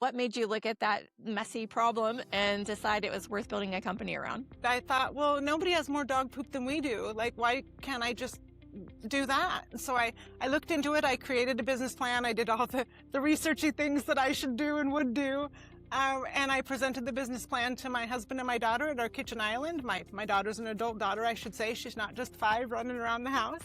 What made you look at that messy problem and decide it was worth building a company around? I thought, well, nobody has more dog poop than we do. Like, why can't I just do that? So I looked into it. I created a business plan. I did all the researchy things that I should do and would do. And I presented the business plan to my husband and my daughter at our kitchen island. My daughter's an adult daughter, I should say. She's not just 5 running around the house.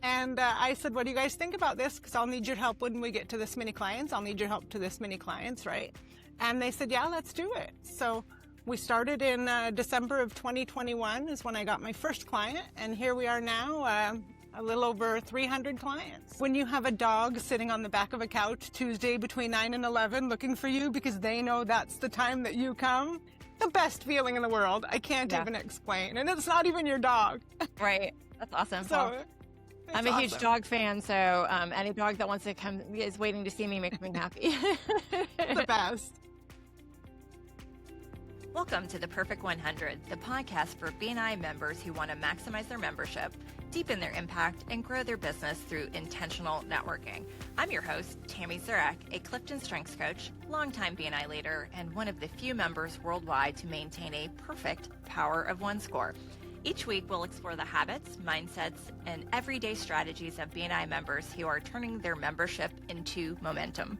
And I said, what do you guys think about this? Because I'll need your help when we get to this many clients. I'll need your help to this many clients, right? And they said, yeah, let's do it. So we started in December of 2021 is when I got my first client. And here we are now, a little over 300 clients. When you have a dog sitting on the back of a couch Tuesday between 9 and 11 looking for you because they know that's the time that you come, the best feeling in the world. I can't even explain. And it's not even your dog. Right. That's awesome. So well, I'm a huge dog fan, so any dog that wants to come is waiting to see me makes me happy. The best. Welcome to The Perfect 100, the podcast for BNI members who want to maximize their membership, deepen their impact, and grow their business through intentional networking. I'm your host, Tammy Zurak, a CliftonStrengths coach, longtime BNI leader, and one of the few members worldwide to maintain a perfect Power of One score. Each week, we'll explore the habits, mindsets, and everyday strategies of BNI members who are turning their membership into momentum.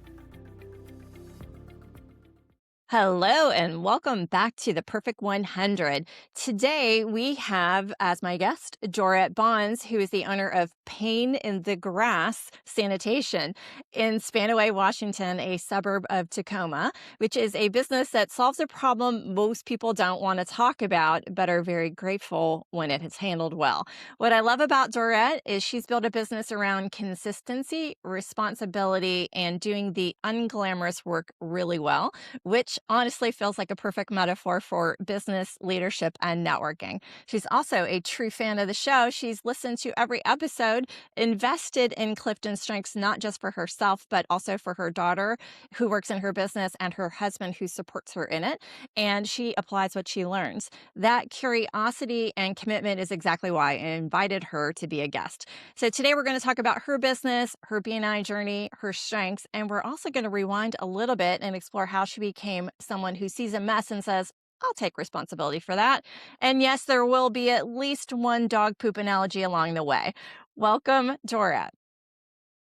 Hello and welcome back to the Perfect 100. Today we have as my guest Dorette Bonds, who is the owner of Pain in the Grass Sanitation in Spanaway, Washington, a suburb of Tacoma, which is a business that solves a problem most people don't want to talk about, but are very grateful when it is handled well. What I love about Dorette is she's built a business around consistency, responsibility, and doing the unglamorous work really well, which honestly feels like a perfect metaphor for business, leadership, and networking. She's also a true fan of the show. She's listened to every episode, invested in CliftonStrengths, not just for herself, but also for her daughter who works in her business and her husband who supports her in it. And she applies what she learns. That curiosity and commitment is exactly why I invited her to be a guest. So today we're going to talk about her business, her BNI journey, her strengths, and we're also going to rewind a little bit and explore how she became someone who sees a mess and says, I'll take responsibility for that. And yes, there will be at least one dog poop analogy along the way. Welcome, Dorette.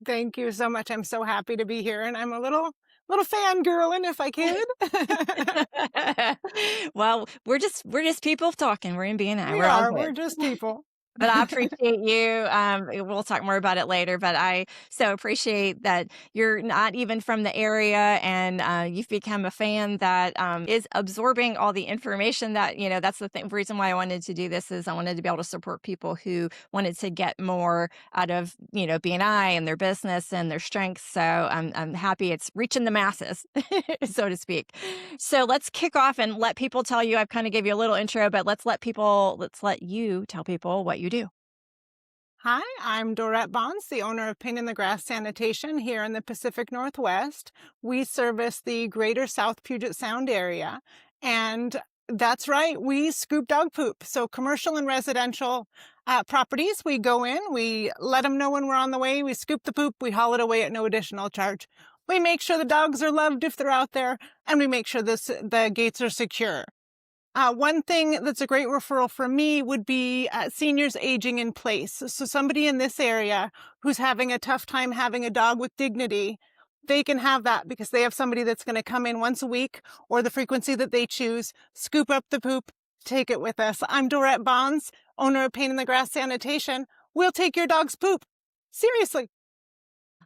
Thank you so much. I'm so happy to be here. And I'm a little fangirling if I could. Well, we're just people talking. We're in BNI. We're just people. But I appreciate you. We'll talk more about it later, but I so appreciate that you're not even from the area and you've become a fan that is absorbing all the information that, that's the reason why I wanted to do this is I wanted to be able to support people who wanted to get more out of, BNI and their business and their strengths. So I'm happy it's reaching the masses, so to speak. So let's kick off and let people tell you, I've kind of gave you a little intro, but let's let you tell people what you do. Hi, I'm Dorette Bonds, the owner of Pain in the Grass Sanitation here in the Pacific Northwest. We service the greater South Puget Sound area. And that's right, we scoop dog poop. So commercial and residential properties, we go in, we let them know when we're on the way, we scoop the poop, we haul it away at no additional charge. We make sure the dogs are loved if they're out there, and we make sure the gates are secure. One thing that's a great referral for me would be seniors aging in place. So somebody in this area who's having a tough time having a dog with dignity, they can have that because they have somebody that's going to come in once a week or the frequency that they choose, scoop up the poop, take it with us. I'm Dorette Bonds, owner of Pain in the Grass Sanitation. We'll take your dog's poop. Seriously.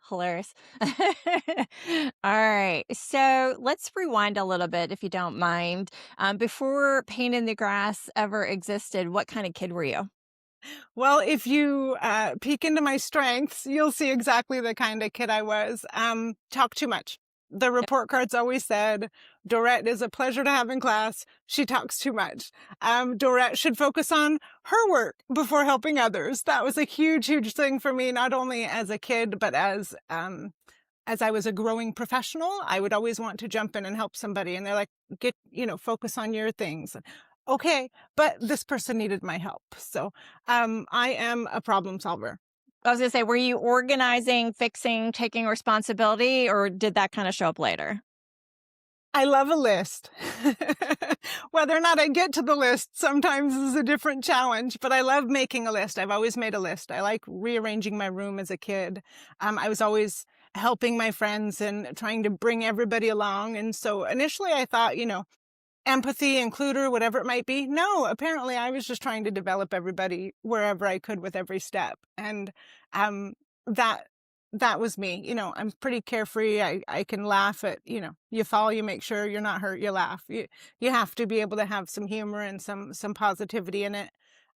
Hilarious. All right. So let's rewind a little bit, if you don't mind. Before Pain in the Grass ever existed, what kind of kid were you? Well, if you peek into my strengths, you'll see exactly the kind of kid I was. Talk too much. The report cards always said, Dorette is a pleasure to have in class. She talks too much. Dorette should focus on her work before helping others. That was a huge, huge thing for me, not only as a kid, but as I was a growing professional. I would always want to jump in and help somebody. And they're like, focus on your things. Okay, but this person needed my help. So I am a problem solver. I was going to say, were you organizing, fixing, taking responsibility, or did that kind of show up later? I love a list. Whether or not I get to the list sometimes is a different challenge, but I love making a list. I've always made a list. I like rearranging my room as a kid. I was always helping my friends and trying to bring everybody along. And so initially I thought, empathy, includer, whatever it might be. No, apparently I was just trying to develop everybody wherever I could with every step. And that that was me. I'm pretty carefree. I can laugh at, you fall, you make sure you're not hurt, you laugh. You have to be able to have some humor and some positivity in it.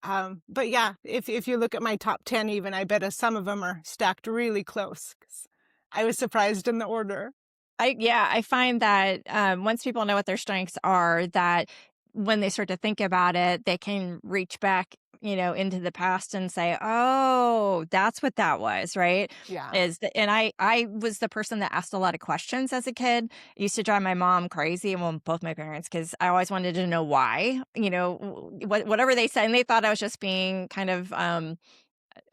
But yeah, if you look at my top 10 even, I bet some of them are stacked really close. 'Cause I was surprised in the order. I find that once people know what their strengths are, that when they start to think about it, they can reach back, into the past and say, "Oh, that's what that was," right? Yeah. And I was the person that asked a lot of questions as a kid. It used to drive my mom crazy, and well, both my parents, because I always wanted to know why, whatever they said, and they thought I was just being kind of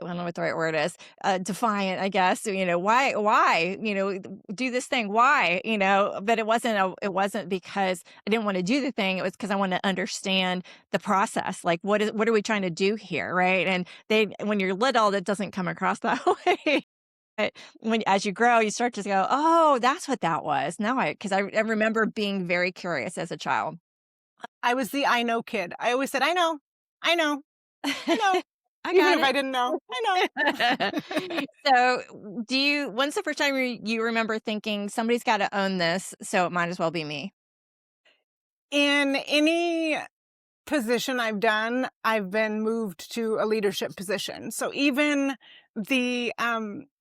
I don't know what the right word is, defiant, I guess. Why, do this thing, why, but it wasn't because I didn't want to do the thing. It was because I wanted to understand the process. Like, what are we trying to do here? Right. And when you're little, that doesn't come across that way. But as you grow, you start to go, oh, that's what that was. Because I remember being very curious as a child. I was the I know kid. I always said, I know, I know, I know. I Even got if I it. didn't know, I know. So, when's the first time you remember thinking somebody's got to own this, so it might as well be me? In any position I've done, I've been moved to a leadership position. So even the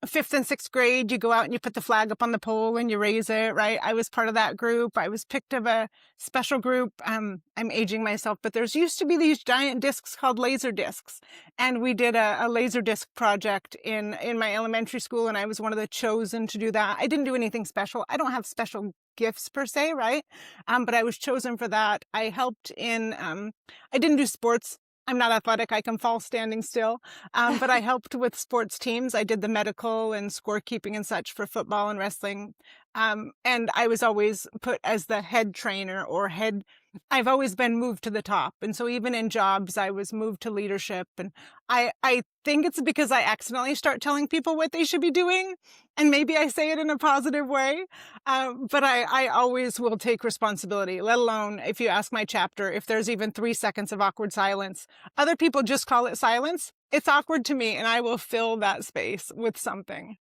fifth and sixth grade, you go out and you put the flag up on the pole and you raise it, right? I was part of that group. I was picked of a special group. I'm aging myself, but there's used to be these giant discs called laser discs. And we did a laser disc project in my elementary school, and I was one of the chosen to do that. I didn't do anything special. I don't have special gifts per se, right? But I was chosen for that. I helped in, I didn't do sports. I'm not athletic. I can fall standing still. But I helped with sports teams. I did the medical and scorekeeping and such for football and wrestling. And I was always put as the head trainer or head. I've always been moved to the top. And so even in jobs, I was moved to leadership. And I think it's because I accidentally start telling people what they should be doing. And maybe I say it in a positive way. But I always will take responsibility, let alone if you ask my chapter, if there's even 3 seconds of awkward silence. Other people just call it silence. It's awkward to me, and I will fill that space with something.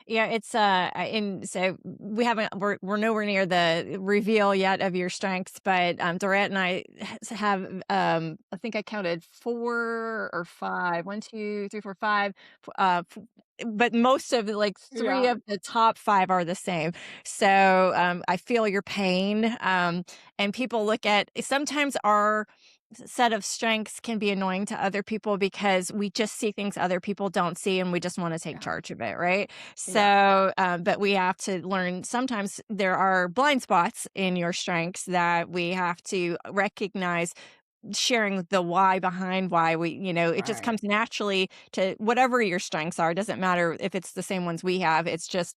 Yeah, it's and so we're nowhere near the reveal yet of your strengths, but Dorette and I have I think I counted 4 or 5, 1, 2, 3, 4, 5, but most of like three Yeah, of the top 5 are the same. So I feel your pain, and people look at sometimes our set of strengths can be annoying to other people because we just see things other people don't see and we just want to take yeah, charge of it, right? yeah, So, but we have to learn sometimes there are blind spots in your strengths that we have to recognize, sharing the why behind why it just right. comes naturally to whatever your strengths are. It doesn't matter if it's the same ones we have. It's just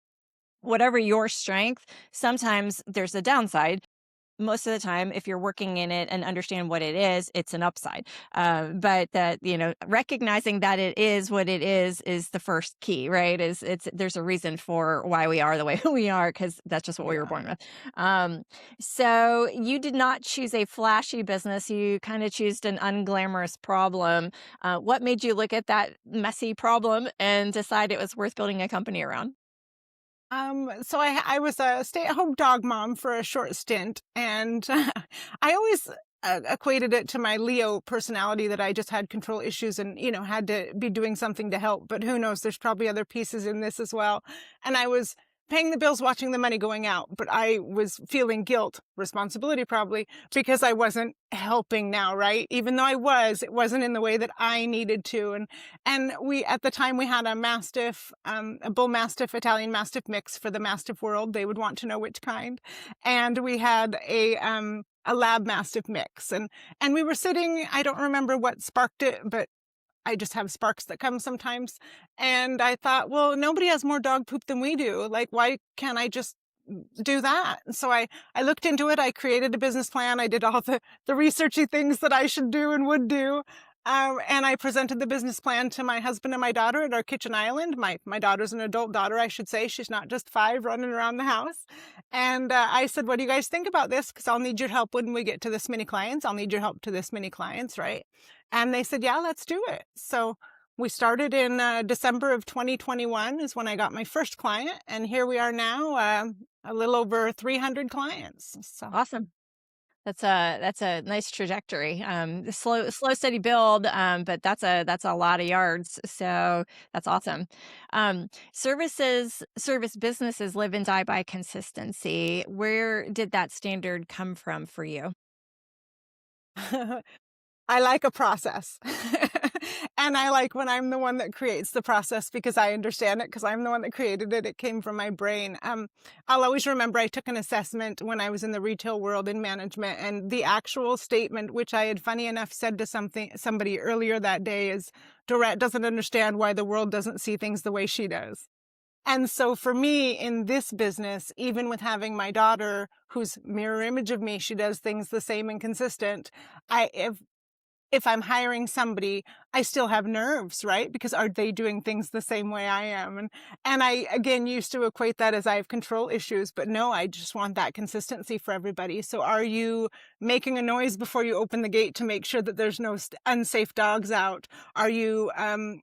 whatever your strength, sometimes there's a downside. Most of the time, if you're working in it and understand what it is, it's an upside. But that, recognizing that it is what it is the first key, right? There's a reason for why we are the way we are, because that's just what we were Yeah. born with. So you did not choose a flashy business. You kind of chose an unglamorous problem. What made you look at that messy problem and decide it was worth building a company around? So I was a stay-at-home dog mom for a short stint, and I always equated it to my Leo personality, that I just had control issues and, had to be doing something to help. But who knows? There's probably other pieces in this as well. And I was paying the bills, watching the money going out, but I was feeling guilt, responsibility probably, because I wasn't helping now, right? Even though it wasn't in the way that I needed to. And at the time we had a Mastiff, a Bull Mastiff, Italian Mastiff mix for the Mastiff world. They would want to know which kind. And we had a Lab Mastiff mix, and we were sitting. I don't remember what sparked it, but I just have sparks that come sometimes. And I thought, well, nobody has more dog poop than we do. Like, why can't I just do that. And so I looked into it. I created a business plan. I did all the researchy things that I should do and would do. And I presented the business plan to my husband and my daughter at our kitchen island. My daughter's an adult daughter, I should say. She's not just 5 running around the house. And I said, what do you guys think about this? Because I'll need your help when we get to this many clients. I'll need your help to this many clients, right? And they said, yeah, let's do it. So we started in December of 2021 is when I got my first client. And here we are now, a little over 300 clients. So Awesome. That's a nice trajectory. Slow, steady build, but that's a lot of yards. So that's awesome. Service businesses live and die by consistency. Where did that standard come from for you? I like a process. And I like when I'm the one that creates the process because I understand it, because I'm the one that created it. It came from my brain. I'll always remember I took an assessment when I was in the retail world in management, and the actual statement, which I had funny enough said to somebody earlier that day, is Dorette doesn't understand why the world doesn't see things the way she does. And so for me in this business, even with having my daughter, who's mirror image of me, she does things the same and consistent. If I'm hiring somebody, I still have nerves, right? Because are they doing things the same way I am? And I, again, used to equate that as I have control issues, but no, I just want that consistency for everybody. So are you making a noise before you open the gate to make sure that there's no unsafe dogs out? Are you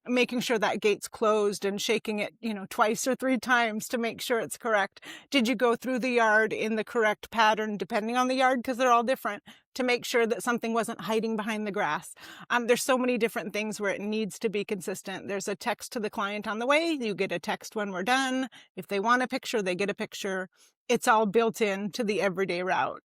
making sure that gate's closed and shaking it, twice or 3 times to make sure it's correct? Did you go through the yard in the correct pattern, depending on the yard, because they're all different, to make sure that something wasn't hiding behind the grass? There's so many different things where it needs to be consistent. There's a text to the client on the way. You get a text when we're done. If they want a picture, they get a picture. It's all built into the everyday route.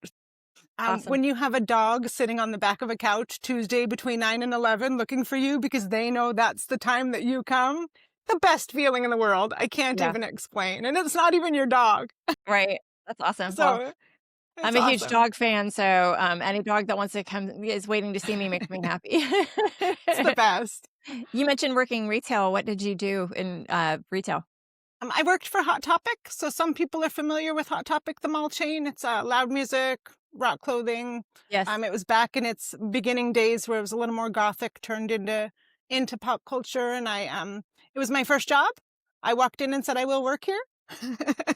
Awesome. When you have a dog sitting on the back of a couch Tuesday between 9 and 11 looking for you because they know that's the time that you come, the best feeling in the world. I can't Yeah. even explain. And it's not even your dog. Right. That's awesome. Well, So I'm it's a huge awesome. dog fan, so any dog that wants to come is waiting to see me makes me happy. It's the best. You mentioned working retail. What did you do in retail? I worked for Hot Topic. So some people are familiar with Hot Topic, the mall chain. It's loud music, rock clothing. Yes. It was back in its beginning days where it was a little more gothic, turned into pop culture. And it was my first job. I walked in and said, I will work here.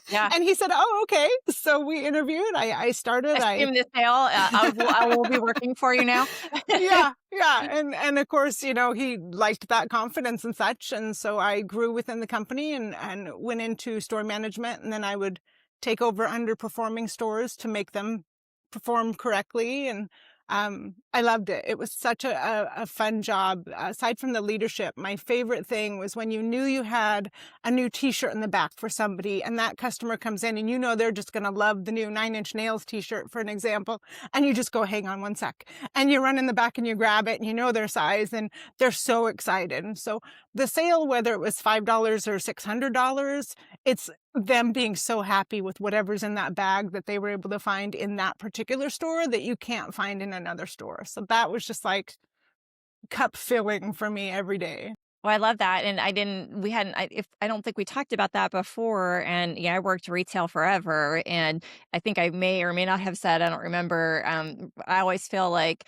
Yeah. And he said, oh, okay. So we interviewed. I started. I assume the sale. I will be working for you now. Yeah. And of course, he liked that confidence and such. And so I grew within the company and went into store management. And then I would take over underperforming stores to make them perform correctly. And I loved it. It was such a fun job. Aside from the leadership, my favorite thing was when you knew you had a new t-shirt in the back for somebody and that customer comes in and they're just going to love the new 9 Inch Nails t-shirt, for an example. And you just go, hang on one sec. And you run in the back and you grab it and you know their size and they're so excited. And so the sale, whether it was $5 or $600, it's them being so happy with whatever's in that bag that they were able to find in that particular store that you can't find in another store. So that was just like cup filling for me every day. Well, I love that. And I don't think we talked about that before. And yeah, I worked retail forever. And I think I may or may not have said, I don't remember. I always feel like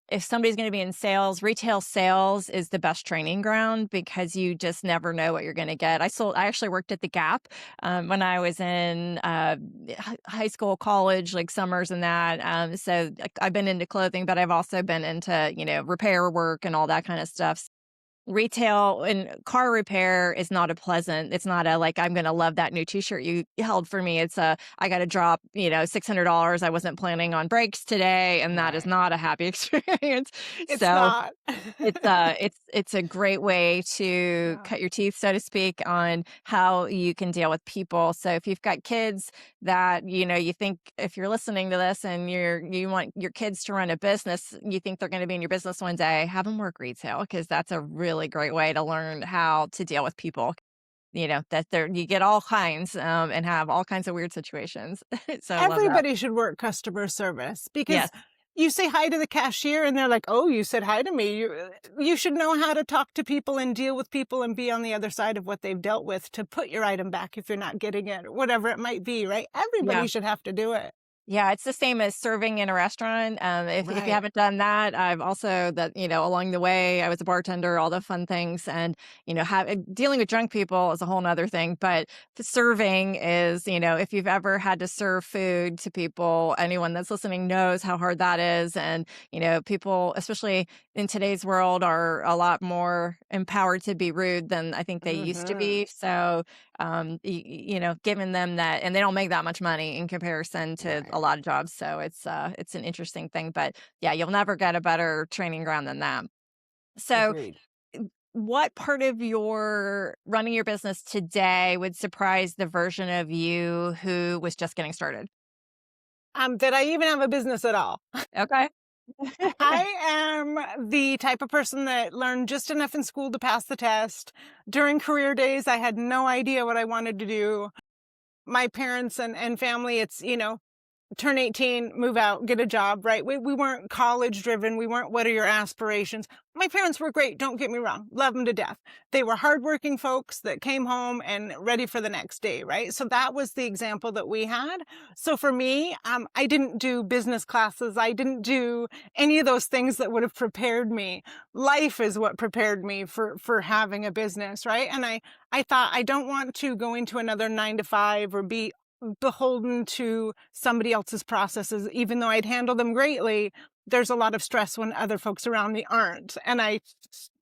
if somebody's going to be in sales, retail sales is the best training ground because you just never know what you're going to get. I actually worked at the Gap when I was in high school, college, like summers and that. So I've been into clothing, but I've also been into, repair work and all that kind of stuff. Retail and car repair is not it's not a like, I'm going to love that new t-shirt you held for me. It's I got to drop, $600. I wasn't planning on brakes today. And that is not a happy experience. It's So not. it's a great way to cut your teeth, so to speak, on how you can deal with people. So if you've got kids that, you think if you're listening to this and you want your kids to run a business, you think they're going to be in your business one day, have them work retail because that's a really great way to learn how to deal with people. That you get all kinds and have all kinds of weird situations. So I love that. Everybody should work customer service because Yes. you say hi to the cashier and they're like, oh, you said hi to me. You should know how to talk to people and deal with people and be on the other side of what they've dealt with to put your item back if you're not getting it or whatever it might be, right? Yeah. Everybody should have to do it. Yeah, it's the same as serving in a restaurant. If you Right. haven't done that, I've also along the way, I was a bartender, all the fun things, and dealing with drunk people is a whole nother thing. But the serving is, if you've ever had to serve food to people, anyone that's listening knows how hard that is. And people, especially in today's world, are a lot more empowered to be rude than I think they used to Mm-hmm. be. So giving them that, and they don't make that much money in comparison to a Right. lot of jobs. So it's an interesting thing, but yeah, you'll never get a better training ground than that. So Agreed. what part of your running your business today would surprise the version of you who was just getting started? That I even have a business at all. Okay. I am the type of person that learned just enough in school to pass the test. During career days, I had no idea what I wanted to do. My parents and family, it's, turn 18, move out, get a job, right? We weren't college driven. We weren't, what are your aspirations? My parents were great. Don't get me wrong. Love them to death. They were hardworking folks that came home and ready for the next day, right? So that was the example that we had. So for me, I didn't do business classes. I didn't do any of those things that would have prepared me. Life is what prepared me for having a business, right? And I thought I don't want to go into another 9 to 5 or be beholden to somebody else's processes, even though I'd handle them greatly. There's a lot of stress when other folks around me aren't. And I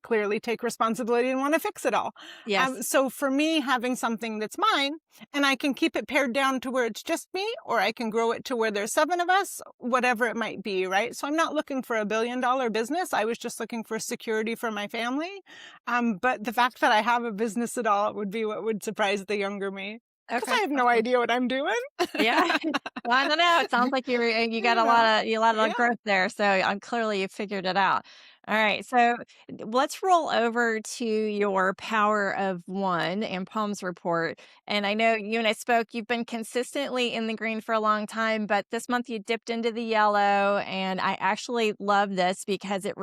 clearly take responsibility and want to fix it all. Yes. So for me, having something that's mine and I can keep it pared down to where it's just me, or I can grow it to where there's 7 of us, whatever it might be, right? So I'm not looking for $1 billion business. I was just looking for security for my family. But the fact that I have a business at all would be what would surprise the younger me. Because I Okay. have no Awesome. idea what I'm doing. Yeah. Well, I don't know. It sounds like you got You know, a lot of yeah. growth there. So I'm clearly you figured it out. All right. So let's roll over to your Power of One and Palms report. And I know you and I spoke, you've been consistently in the green for a long time, but this month you dipped into the yellow. And I actually love this because it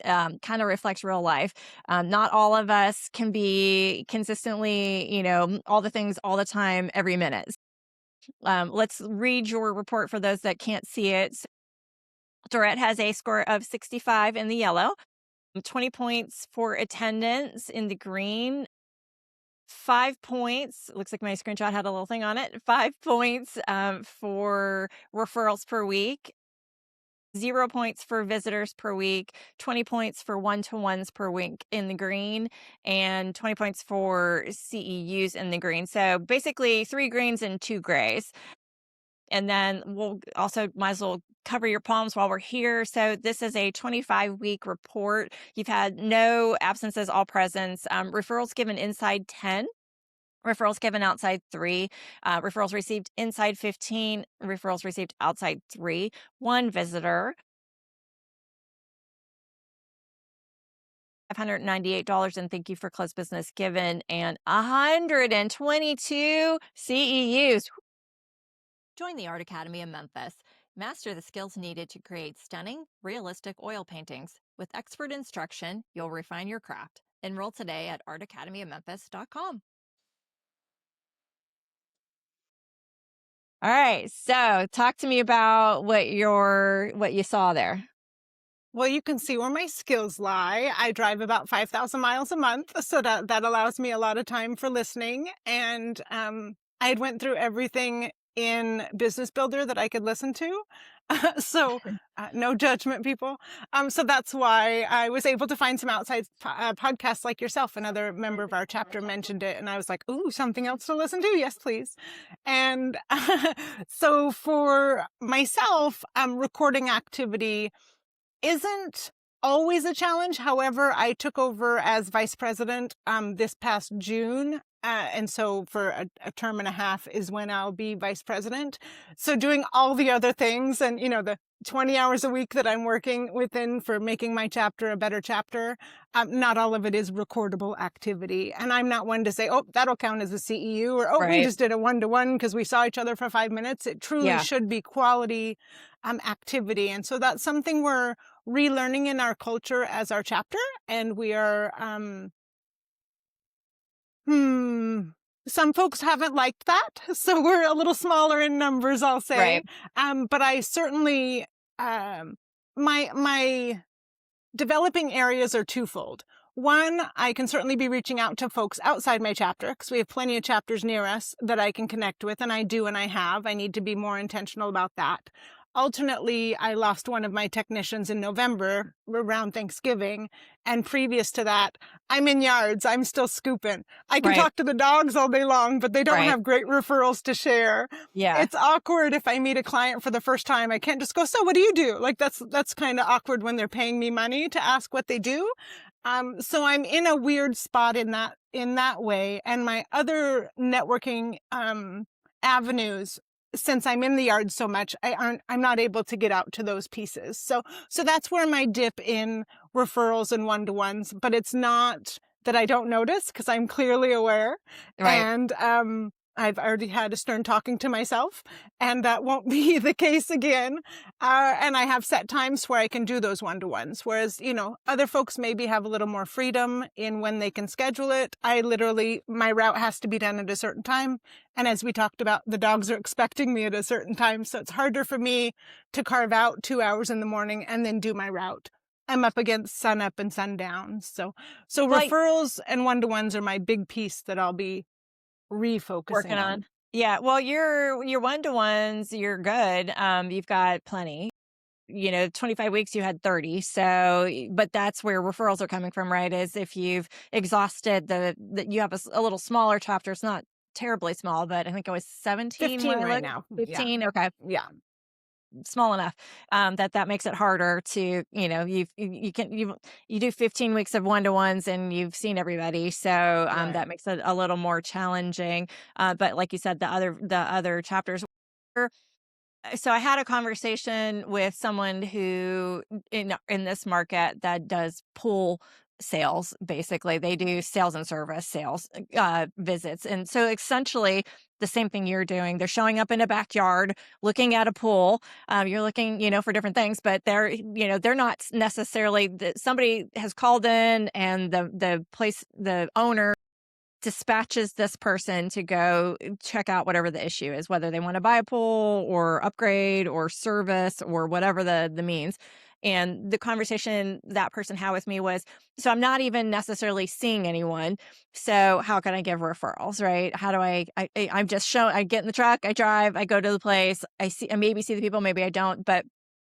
kind of reflects real life. Not all of us can be consistently, all the things all the time, every minute. Let's read your report for those that can't see it. Dorette has a score of 65 in the yellow, 20 points for attendance in the green, 5 points. Looks like my screenshot had a little thing on it. 5 points for referrals per week. 0 points for visitors per week, 20 points for one-to-ones per week in the green, and 20 points for CEUs in the green. So basically 3 greens and 2 grays. And then we'll also might as well cover your palms while we're here. So this is a 25-week report. You've had no absences, all presents. Referrals given inside 10. Referrals given outside 3. Referrals received inside 15. Referrals received outside 3. 1 visitor. $598 and thank you for closed business given, and 122 CEUs. Join the Art Academy in Memphis. Master the skills needed to create stunning, realistic oil paintings. With expert instruction, you'll refine your craft. Enroll today at artacademyofmemphis.com. All right. So talk to me about what you saw there. Well, you can see where my skills lie. I drive about 5,000 miles a month, so that allows me a lot of time for listening. And I had went through everything in Business Builder that I could listen to. So no judgment, people. So that's why I was able to find some outside podcasts like yourself. Another member of our chapter mentioned it, and I was like, "Ooh, something else to listen to? Yes, please." And so for myself, recording activity isn't always a challenge. However, I took over as vice president this past June. And so for a term and a half is when I'll be vice president. So doing all the other things and, the 20 hours a week that I'm working within for making my chapter a better chapter, not all of it is recordable activity. And I'm not one to say, oh, that'll count as a CEU, or, oh, we Right. just did a one-to-one because we saw each other for 5 minutes. It truly Yeah. should be quality activity. And so that's something we're relearning in our culture as our chapter. And we are, some folks haven't liked that. So we're a little smaller in numbers, I'll say. Right. But I certainly, my developing areas are twofold. One, I can certainly be reaching out to folks outside my chapter because we have plenty of chapters near us that I can connect with, and I do and I have. I need to be more intentional about that. Alternately, I lost one of my technicians in November around Thanksgiving, and previous to that, I'm in yards. I'm still scooping. I can Right. talk to the dogs all day long, but they don't Right. have great referrals to share. Yeah. It's awkward if I meet a client for the first time. I can't just go, so what do you do? Like that's kind of awkward when they're paying me money to ask what they do. So I'm in a weird spot in that way. And my other networking avenues, since I'm in the yard so much, I'm not able to get out to those pieces. So that's where my dip in referrals and one-to-ones, but it's not that I don't notice because I'm clearly aware. Right. And I've already had a stern talking to myself, and that won't be the case again. And I have set times where I can do those one-to-ones, whereas, other folks maybe have a little more freedom in when they can schedule it. My route has to be done at a certain time. And as we talked about, the dogs are expecting me at a certain time. So it's harder for me to carve out 2 hours in the morning and then do my route. I'm up against sun up and sundown. So referrals and one-to-ones are my big piece that I'll be refocusing Working on. Yeah. Well, your one-to-ones, you're good. You've got plenty. 25 weeks, you had 30. So, but that's where referrals are coming from, right? Is if you've exhausted you have a little smaller chapter. It's not terribly small, but I think it was 17 15 right now. 15. Yeah. Okay. Yeah. Small enough that makes it harder to you do 15 weeks of one-to-ones and you've seen everybody, so Right. that makes it a little more challenging, but like you said, the other chapters were. So I had a conversation with someone who in this market that does pool sales. Basically, they do sales and service sales visits, and so essentially the same thing you're doing. They're showing up in a backyard, looking at a pool. You're looking, for different things, but they're not necessarily. Somebody has called in, and the owner dispatches this person to go check out whatever the issue is, whether they want to buy a pool or upgrade or service or whatever the means. And the conversation that person had with me was, so I'm not even necessarily seeing anyone. So how can I give referrals, right? How do I'm just I get in the truck, I drive, I go to the place, I maybe see the people, maybe I don't, but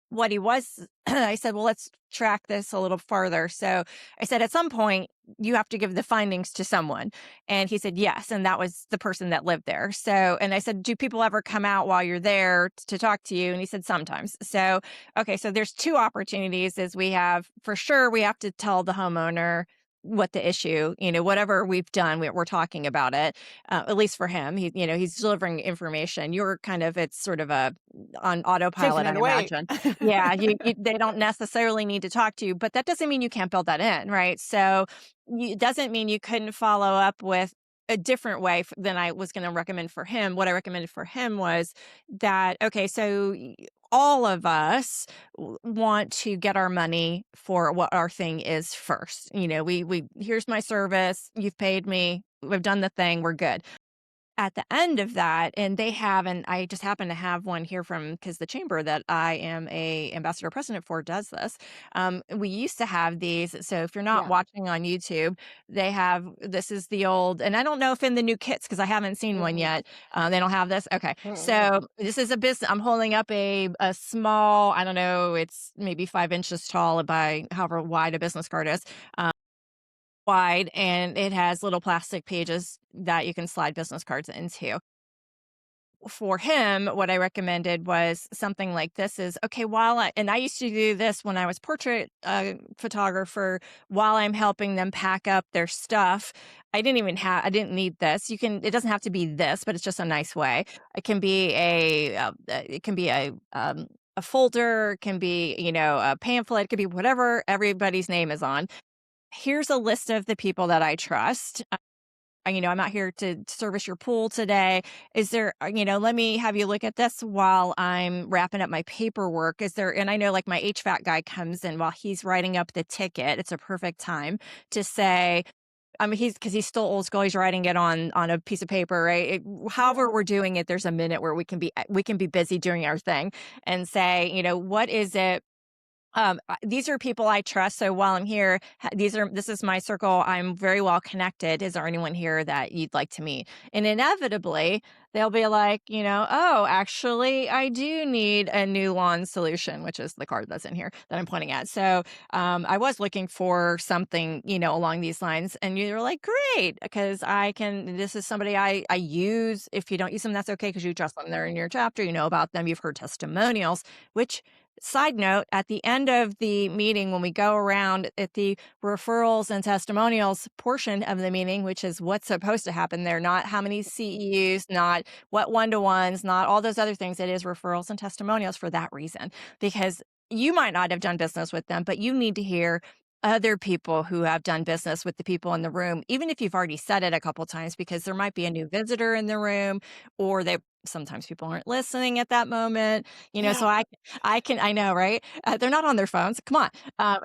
what he was, I said, well, let's track this a little farther. So I said, at some point, you have to give the findings to someone. And he said, yes. And that was the person that lived there. So, and I said, do people ever come out while you're there to talk to you? And he said, sometimes. So, okay. So there's two opportunities is we have to tell the homeowner what the issue, whatever we've done, we're talking about it, at least for him. He's delivering information. It's sort of on autopilot, I imagine. Yeah, they don't necessarily need to talk to you, but that doesn't mean you can't build that in, right? So it doesn't mean you couldn't follow up with a different way than I was going to recommend for him. What I recommended for him was that, okay, so all of us want to get our money for what our thing is first. We here's my service. You've paid me. We've done the thing. We're good. At the end of that, and I just happen to have one here because the chamber that I am a ambassador president for does this. We used to have these. So if you're not watching on YouTube, this is the old, and I don't know if in the new kits, because I haven't seen one yet. They don't have this. Okay. So this is a business. I'm holding up a small, I don't know, it's maybe 5 inches tall by however wide a business card is. Wide, and it has little plastic pages that you can slide business cards into. For him, what I recommended was something like this is, okay, and I used to do this when I was portrait photographer, while I'm helping them pack up their stuff. I didn't need this. It doesn't have to be this, but it's just a nice way. It can be a folder, it can be, a pamphlet, it could be whatever everybody's name is on. Here's a list of the people that I trust. I'm out here to service your pool today. Is there, let me have you look at this while I'm wrapping up my paperwork. And I know like my HVAC guy comes in while he's writing up the ticket. It's a perfect time to say, because he's still old school. He's writing it on a piece of paper, right? However we're doing it, there's a minute where we can be busy doing our thing and say, what is it? These are people I trust. So while I'm here, this is my circle. I'm very well connected. Is there anyone here that you'd like to meet? And inevitably, they'll be like, oh, actually, I do need a new lawn solution, which is the card that's in here that I'm pointing at. So I was looking for something, along these lines. And you're like, great, because this is somebody I use. If you don't use them, that's okay, because you trust them. They're in your chapter. You know about them. You've heard testimonials, which, side note, at the end of the meeting, when we go around at the referrals and testimonials portion of the meeting, which is what's supposed to happen there, not how many CEUs, not what one-to-ones, not all those other things. It is referrals and testimonials for that reason, because you might not have done business with them, but you need to hear other people who have done business with the people in the room, even if you've already said it a couple times, because there might be a new visitor in the room, or sometimes people aren't listening at that moment, so I know, right? They're not on their phones. Come on.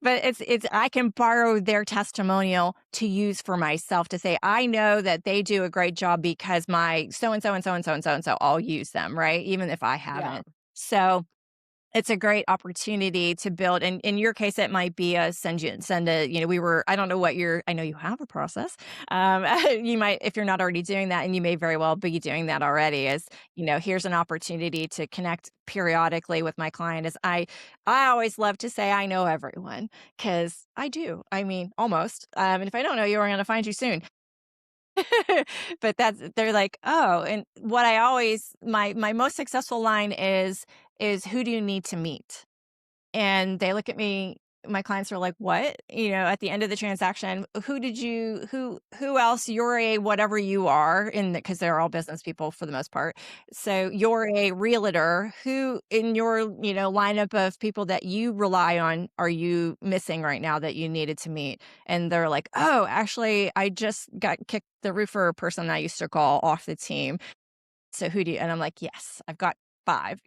But I can borrow their testimonial to use for myself to say, I know that they do a great job because my so-and-so and so-and-so and so-and-so all use them, right? Even if I haven't. So it's a great opportunity to build. And in your case, it might be I don't know I know you have a process. You might, if you're not already doing that, and you may very well be doing that already, here's an opportunity to connect periodically with my client. I always love to say I know everyone, because I do. I mean, almost. And if I don't know you, I'm going to find you soon. But they're like, oh, and what my most successful line is who do you need to meet? And they look at me, my clients are like, what? At the end of the transaction, who else? You're a whatever you are, because they're all business people for the most part. So you're a realtor. Who in your, lineup of people that you rely on are you missing right now that you needed to meet? And they're like, oh, actually, I just got kicked the roofer person I used to call off the team. So who do you? And I'm like, yes, I've got 5.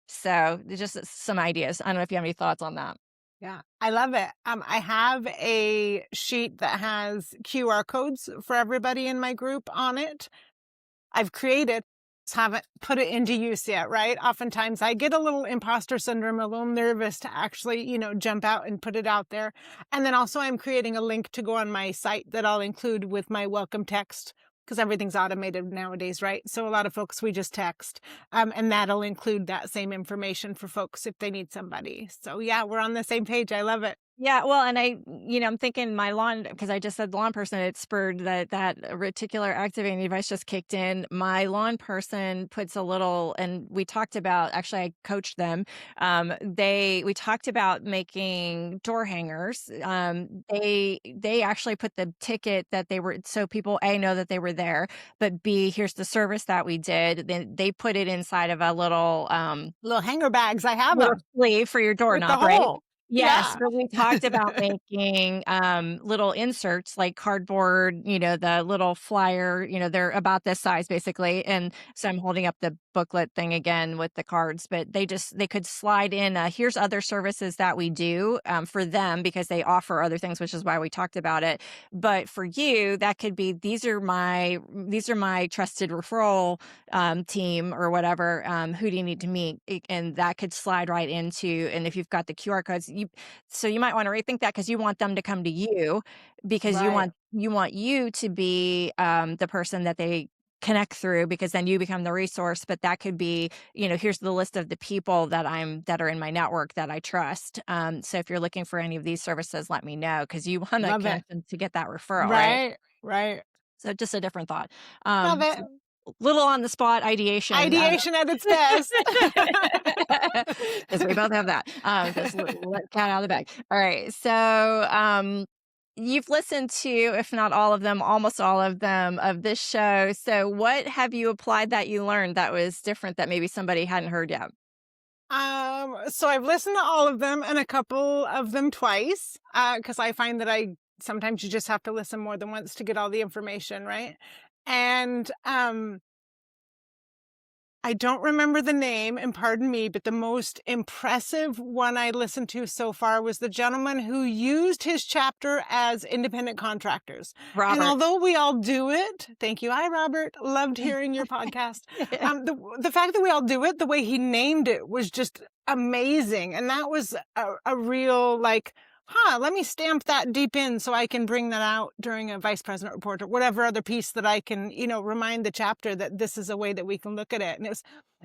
So just some ideas. I don't know if you have any thoughts on that. Yeah, I love it. I have a sheet that has QR codes for everybody in my group on it. I've created, just haven't put it into use yet, right? Oftentimes I get a little imposter syndrome, a little nervous to actually, jump out and put it out there. And then also I'm creating a link to go on my site that I'll include with my welcome text, because everything's automated nowadays, right? So a lot of folks, we just text, and that'll include that same information for folks if they need somebody. So yeah, we're on the same page. I love it. Yeah, well, and I'm thinking my lawn, because I just said lawn person, it spurred that reticular activating device just kicked in. My lawn person puts a little, and we talked about, actually I coached them. We talked about making door hangers. They actually put the ticket that they were, so people A, know that they were there, but B, here's the service that we did. Then they put it inside of a little hanger bags. I have them. Sleeve for your doorknob, right? Yes, Yeah. but we talked about making little inserts like cardboard, the little flyer, they're about this size basically. And so I'm holding up the booklet thing again with the cards, but they could slide in, here's other services that we do for them, because they offer other things, which is why we talked about it. But for you, that could be, these are my trusted referral team or whatever. Who do you need to meet? And that could slide right into, and if you've got the QR codes, so you might want to rethink that, because you want them to come to you, because Right. you want you to be the person that they connect through, because then you become the resource. But that could be, here's the list of the people that are in my network that I trust. So if you're looking for any of these services, let me know, because you want to connect them to get that referral, right? Right. So just a different thought. Love it. Little on the spot ideation. Ideation at its best. Because we both have that. Just let cat out of the bag. All right. So you've listened to, if not all of them, almost all of them of this show. So what have you applied that you learned that was different that maybe somebody hadn't heard yet? So I've listened to all of them and a couple of them twice, because I find that sometimes you just have to listen more than once to get all the information, right? And I don't remember the name, and pardon me, but the most impressive one I listened to so far was the gentleman who used his chapter as independent contractors. And Robert. although we all do it, thank you. Hi, Robert. Loved hearing your podcast. The fact that we all do it, the way he named it was just amazing. And that was a real, like, let me stamp that deep in so I can bring that out during a vice president report or whatever other piece that I can, remind the chapter that this is a way that we can look at it. And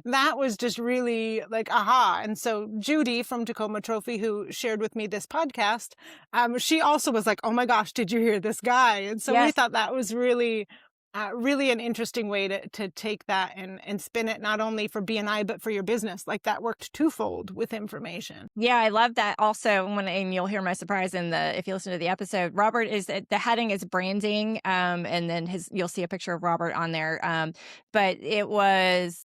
that was just really like, aha. And so Judy from Tacoma Trophy, who shared with me this podcast, she also was like, oh my gosh, did you hear this guy? And so we Yes. thought that was really an interesting way to take that and spin it, not only for BNI, but for your business. Like that worked twofold with information. Yeah, I love that also and you'll hear my surprise if you listen to the episode. Robert the heading is branding, and then you'll see a picture of Robert on there. But it was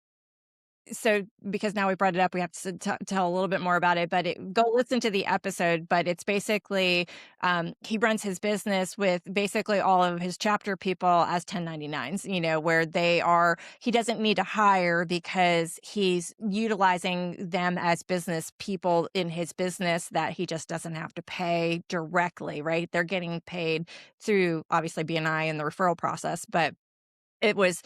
so because now we brought it up, we have to tell a little bit more about it, but go listen to the episode. But it's basically, he runs his business with basically all of his chapter people as 1099s, where he doesn't need to hire because he's utilizing them as business people in his business that he just doesn't have to pay directly, right? They're getting paid through obviously BNI and the referral process, but it was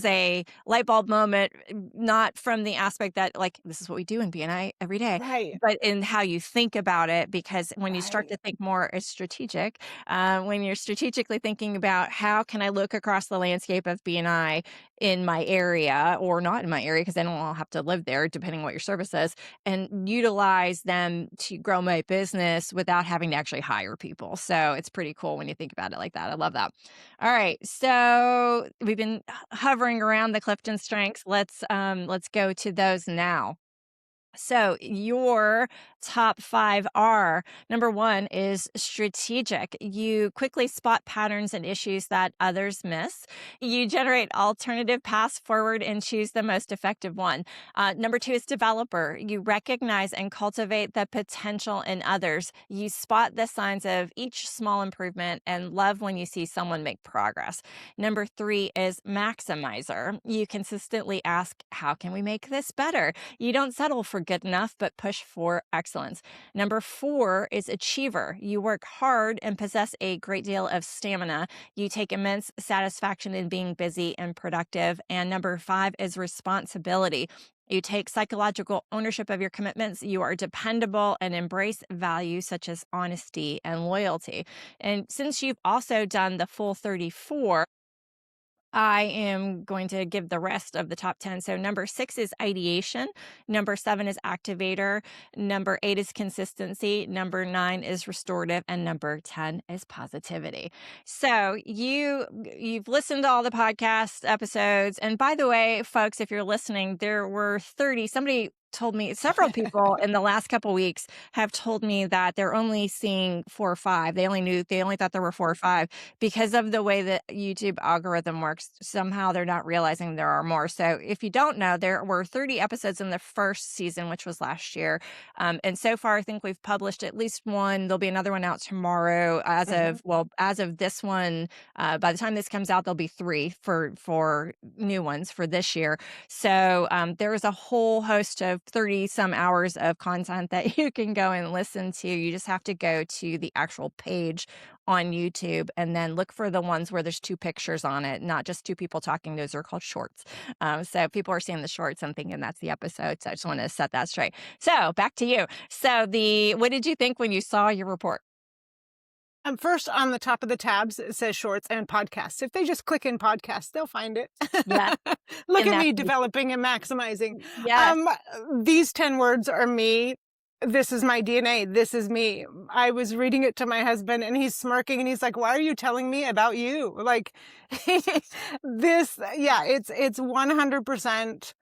a light bulb moment, not from the aspect that like this is what we do in BNI every day, Right. but in how you think about it. Because when you start Right. to think more as strategic, when you're strategically thinking about how can I look across the landscape of BNI in my area or not in my area, because I don't all have to live there, depending on what your service is, and utilize them to grow my business without having to actually hire people. So it's pretty cool when you think about it like that. I love that. All right, so we've been hovering around the Clifton strengths. Let's go to those now. So your top 5 are: number 1 is strategic. You quickly spot patterns and issues that others miss. You generate alternative paths forward and choose the most effective one. Number 2 is developer. You recognize and cultivate the potential in others. You spot the signs of each small improvement and love when you see someone make progress. Number 3 is maximizer. You consistently ask, how can we make this better? You don't settle for good enough, but push for excellence. Number 4 is achiever. You work hard and possess a great deal of stamina. You take immense satisfaction in being busy and productive. And number 5 is responsibility. You take psychological ownership of your commitments. You are dependable and embrace values such as honesty and loyalty. And since you've also done the full 34, I am going to give the rest of the top 10. So number 6 is ideation. Number 7 is activator. Number 8 is consistency. Number 9 is restorative. And number 10 is positivity. So you've listened to all the podcast episodes. And by the way, folks, if you're listening, there were 30. Somebody told me, several people in the last couple weeks have told me that they're only seeing 4 or 5. They only thought there were 4 or 5 because of the way that YouTube algorithm works. Somehow they're not realizing there are more. So if you don't know, there were 30 episodes in the first season, which was last year. And so far, I think we've published at least one. There'll be another one out tomorrow. As of this one, by the time this comes out, there'll be 3 for new ones for this year. So there is a whole host of 30 some hours of content that you can go and listen to. You just have to go to the actual page on YouTube and then look for the ones where there's 2 pictures on it, not just 2 people talking. Those are called shorts. So people are seeing the shorts and thinking that's the episode. So I just want to set that straight. So back to you. So what did you think when you saw your report? First, on the top of the tabs, it says shorts and podcasts. If they just click in podcasts, they'll find it. Yeah. Look at me developing and maximizing. Yes. These 10 words are me. This is my DNA. This is me. I was reading it to my husband and he's smirking and he's like, why are you telling me about you? Like it's 100%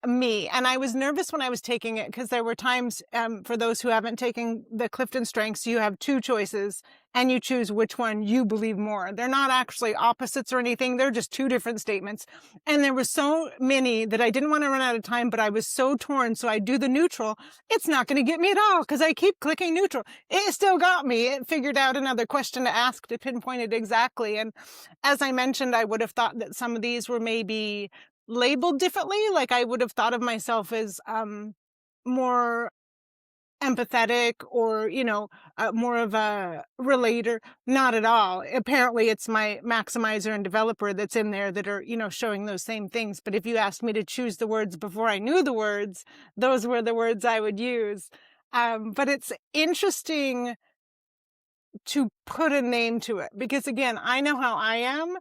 me. And I was nervous when I was taking it because there were times, for those who haven't taken the CliftonStrengths, you have two choices and you choose which one you believe more. They're not actually opposites or anything. They're just two different statements. And there were so many that I didn't want to run out of time, but I was so torn. So I do the neutral. It's not going to get me at all because I keep clicking neutral. It still got me. It figured out another question to ask to pinpoint it exactly. And as I mentioned, I would have thought that some of these were maybe labeled differently. Like I would have thought of myself as more empathetic or, more of a relator. Not at all. Apparently it's my maximizer and developer that's in there that are, showing those same things. But if you asked me to choose the words before I knew the words, those were the words I would use. But it's interesting to put a name to it because again, I know how I am,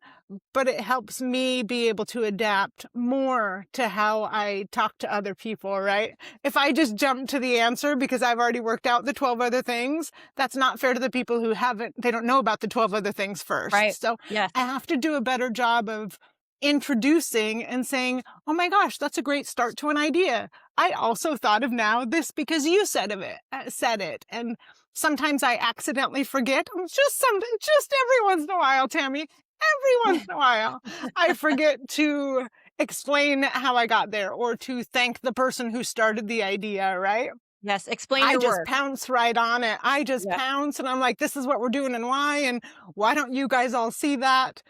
but it helps me be able to adapt more to how I talk to other people, right? If I just jump to the answer because I've already worked out the 12 other things, that's not fair to the people who they don't know about the 12 other things first. Right. So Yes. I have to do a better job of introducing and saying, oh my gosh, that's a great start to an idea. I also thought of now this because you said it. And sometimes I accidentally forget. Just every once in a while, Tammy, every once in a while, I forget to explain how I got there or to thank the person who started the idea, right? Yes. Explain I your just work. pounce right on it. I just Yeah. pounce and I'm like, this is what we're doing and why, and why don't you guys all see that?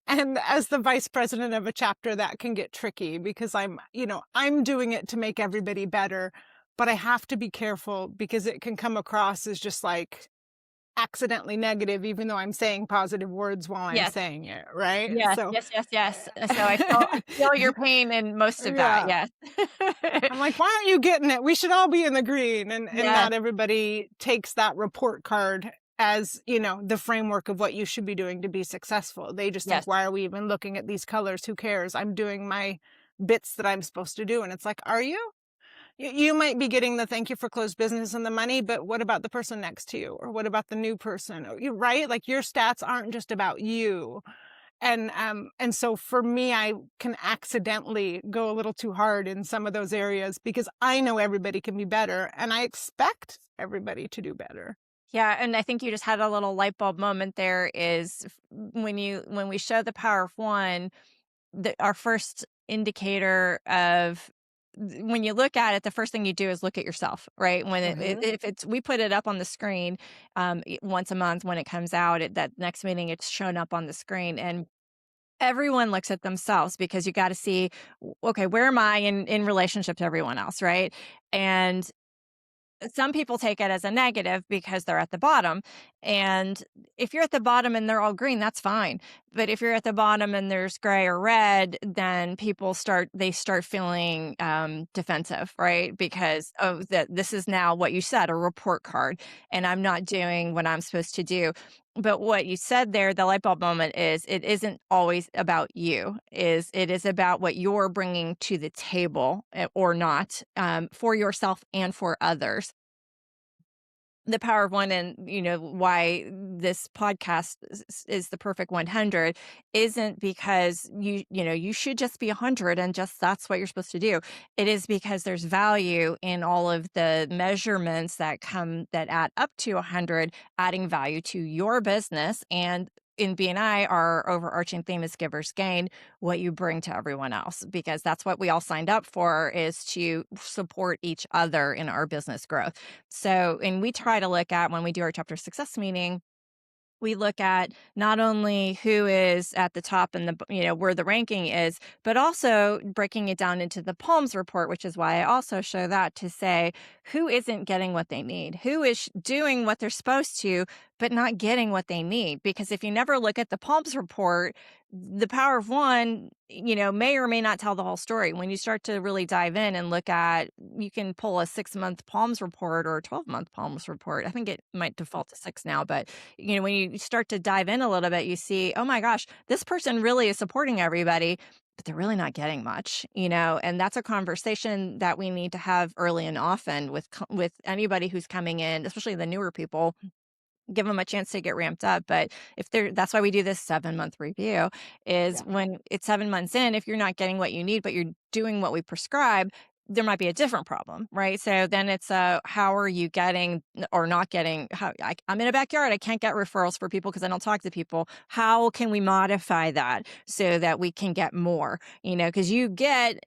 And as the vice president of a chapter, that can get tricky because I'm doing it to make everybody better, but I have to be careful because it can come across as just like accidentally negative, even though I'm saying positive words while I'm Yes. saying it, right? Yes. So, Yes. Yes. Yes. So I feel your pain in most of that. yeah. Yes. I'm like, why aren't you getting it? We should all be in the green. And Yes. not everybody takes that report card as, the framework of what you should be doing to be successful. They just Yes. think, why are we even looking at these colors? Who cares? I'm doing my bits that I'm supposed to do. And it's like, are you? You might be getting the thank you for closed business and the money, but what about the person next to you? Or what about the new person? Or right? Like your stats aren't just about you. And so for me, I can accidentally go a little too hard in some of those areas because I know everybody can be better and I expect everybody to do better. Yeah, and I think you just had a little light bulb moment there is when we show the power of one, our first indicator of when you look at it, the first thing you do is look at yourself, right? When if it's we put it up on the screen once a month when it comes out, that next meeting it's shown up on the screen and everyone looks at themselves because you got to see, okay, where am I in relationship to everyone else, right? And some people take it as a negative because they're at the bottom. And if you're at the bottom and they're all green, that's fine. But if you're at the bottom and there's gray or red, then they start feeling defensive, right? Because that this is now what you said, a report card, and I'm not doing what I'm supposed to do. But what you said there, the light bulb moment is it isn't always about you. It is about what you're bringing to the table or not for yourself and for others. The power of one and why this podcast is the perfect 100 isn't because you should just be 100 and just that's what you're supposed to do. It is because there's value in all of the measurements that add up to 100, adding value to your business. And in BNI, our overarching theme is givers gain, what you bring to everyone else, because that's what we all signed up for, is to support each other in our business growth. So, and we try to look at when we do our chapter success meeting, we look at not only who is at the top and where the ranking is, but also breaking it down into the Palms report, which is why I also show that to say who isn't getting what they need, who is doing what they're supposed to, but not getting what they need. Because if you never look at the Palms report, the power of one, may or may not tell the whole story. When you start to really dive in and look at, you can pull a 6-month Palms report or a 12-month Palms report. I think it might default to 6 now, but when you start to dive in a little bit, you see, oh my gosh, this person really is supporting everybody, but they're really not getting much, and that's a conversation that we need to have early and often with anybody who's coming in, especially the newer people. give them a chance to get ramped up. But if they're that's why we do this 7-month review, is Yeah. when it's 7 months in, if you're not getting what you need, but you're doing what we prescribe, there might be a different problem, right? So then it's how are you getting or not getting? I'm in a backyard. I can't get referrals for people because I don't talk to people. How can we modify that so that we can get more? Because you're getting,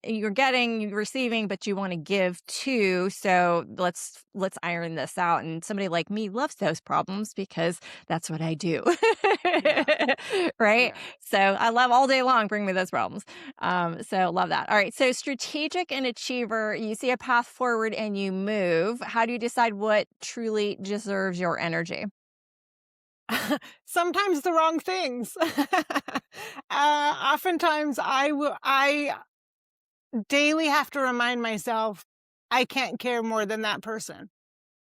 you're receiving, but you want to give too. So let's iron this out. And somebody like me loves those problems because that's what I do, Yeah. right? Yeah. So I love all day long. Bring me those problems. So love that. All right. So strategic and achiever, you see a path forward and you move. How do you decide what truly deserves your energy? Sometimes the wrong things. Oftentimes I daily have to remind myself I can't care more than that person.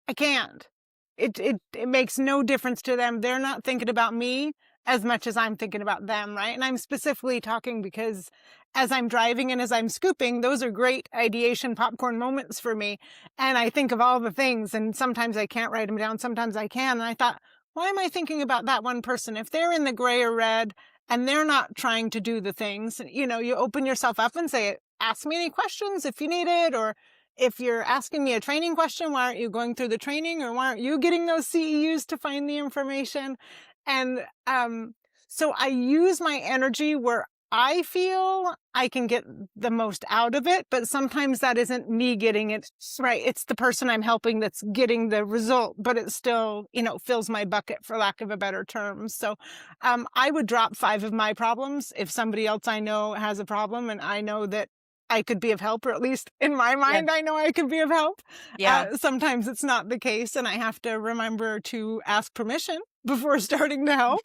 I can't. It makes no difference to them. They're not thinking about me as much as I'm thinking about them, right? And I'm specifically talking because as I'm driving and as I'm scooping, those are great ideation popcorn moments for me. And I think of all the things, and sometimes I can't write them down, sometimes I can. And I thought, why am I thinking about that one person? If they're in the gray or red and they're not trying to do the things, you open yourself up and say, ask me any questions if you need it, or if you're asking me a training question, why aren't you going through the training, or why aren't you getting those CEUs to find the information? And so I use my energy where I feel I can get the most out of it, but sometimes that isn't me getting it right. It's the person I'm helping that's getting the result, but it still, fills my bucket, for lack of a better term. So I would drop 5 of my problems if somebody else I know has a problem and I know that I could be of help, or at least in my Yeah. mind, I know I could be of help. Yeah. Sometimes it's not the case, and I have to remember to ask permission before starting to help.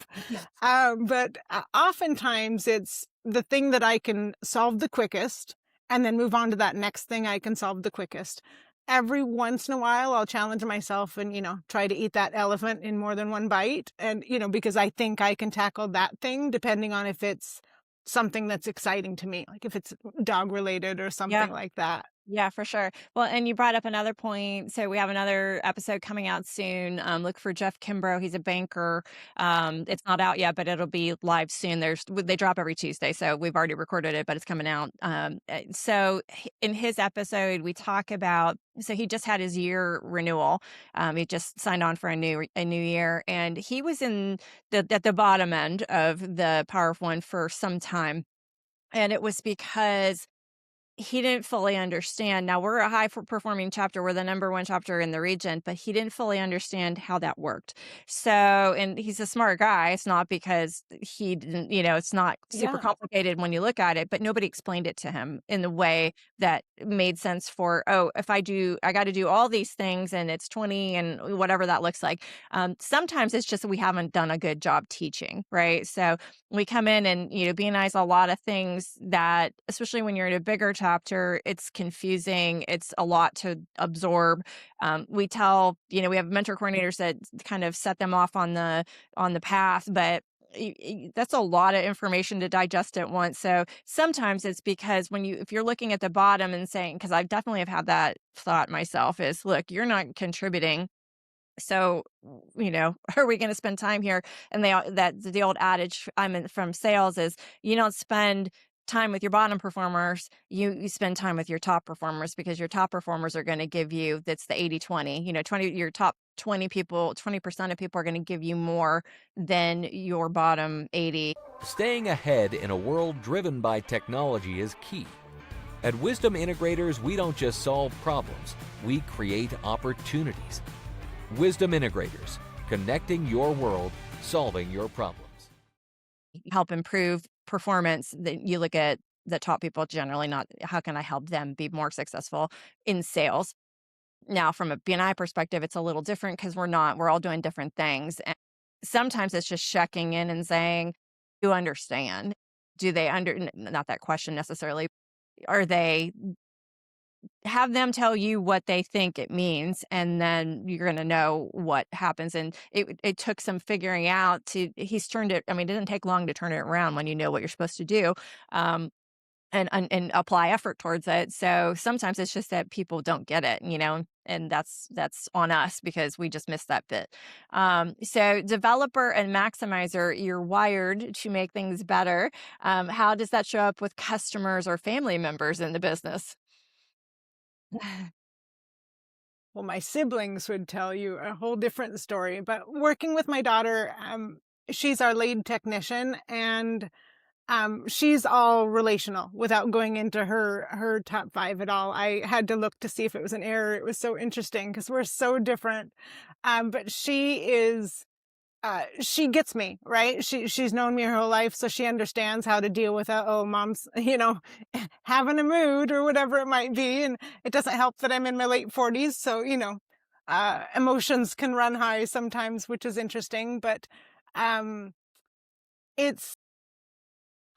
But oftentimes it's the thing that I can solve the quickest and then move on to that next thing I can solve the quickest. Every once in a while, I'll challenge myself and, try to eat that elephant in more than one bite. And, because I think I can tackle that thing, depending on if it's something that's exciting to me, like if it's dog related or Yeah. something like that. Yeah, for sure. Well, and you brought up another point. So we have another episode coming out soon. Look for Jeff Kimbrough. He's a banker. It's not out yet, but it'll be live soon. They drop every Tuesday, so we've already recorded it, but it's coming out. In his episode, we talk about. So he just had his year renewal. He just signed on for a new year, and he was at the bottom end of the Power of One for some time, and it was because he didn't fully understand. Now we're a high performing chapter. We're the number one chapter in the region, but he didn't fully understand how that worked. So, and he's a smart guy. It's not because he didn't, it's not super Yeah. complicated when you look at it, but nobody explained it to him in the way that made sense for, oh, if I got to do all these things and it's 20 and whatever that looks like. Sometimes it's just that we haven't done a good job teaching, right? So we come in and, BNI a lot of things that, especially when you're in a bigger chapter, it's confusing. It's a lot to absorb. We tell, we have mentor coordinators that kind of set them off on the path, but that's a lot of information to digest at once. So sometimes it's because if you're looking at the bottom and saying, because I definitely have had that thought myself, is look, you're not contributing. So, are we going to spend time here? And the old adage from sales is you don't spend time with your bottom performers, you spend time with your top performers, because your top performers are going to give you, that's the 80-20, 20, your top 20 people, 20% of people are going to give you more than your bottom 80. Staying ahead in a world driven by technology is key. At Wisdom Integrators, we don't just solve problems, we create opportunities. Wisdom Integrators, connecting your world, solving your problems. Help improve performance. You look at the top people generally, not how can I help them be more successful in sales. Now, from a BNI perspective, it's a little different because we're all doing different things. And sometimes it's just checking in and saying, do you understand? Do they not that question necessarily, are they, have them tell you what they think it means, and then you're going to know what happens. And it took some figuring out he's turned it. I mean, it doesn't take long to turn it around when you know what you're supposed to do. and apply effort towards it. So sometimes it's just that people don't get it, and that's on us because we just missed that bit. So developer and maximizer, you're wired to make things better. How does that show up with customers or family members in the business? Well, my siblings would tell you a whole different story, but working with my daughter, she's our lead technician, and she's all relational without going into her top 5 at all. I had to look to see if it was an error. It was so interesting because we're so different. But she gets me, right? She's known me her whole life, so she understands how to deal with mom's, having a mood or whatever it might be. And it doesn't help that I'm in my late 40s, so emotions can run high sometimes, which is interesting. But um, it's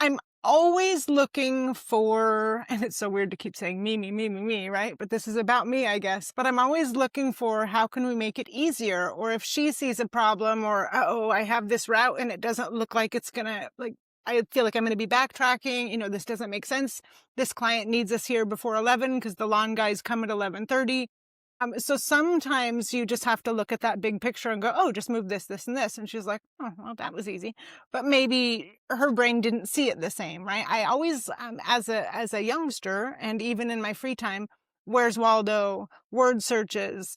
I'm always looking for, and it's so weird to keep saying me, right? But this is about me, I guess. But I'm always looking for how can we make it easier? Or if she sees a problem or, oh, I have this route and it doesn't look like it's gonna, like, I feel like I'm going to be backtracking. This doesn't make sense. This client needs us here before 11 because the lawn guys come at 11:30. So sometimes you just have to look at that big picture and go, oh, just move this, this, and this. And she's like, oh, well, that was easy. But maybe her brain didn't see it the same, right? I always, as a youngster, and even in my free time, where's Waldo, word searches,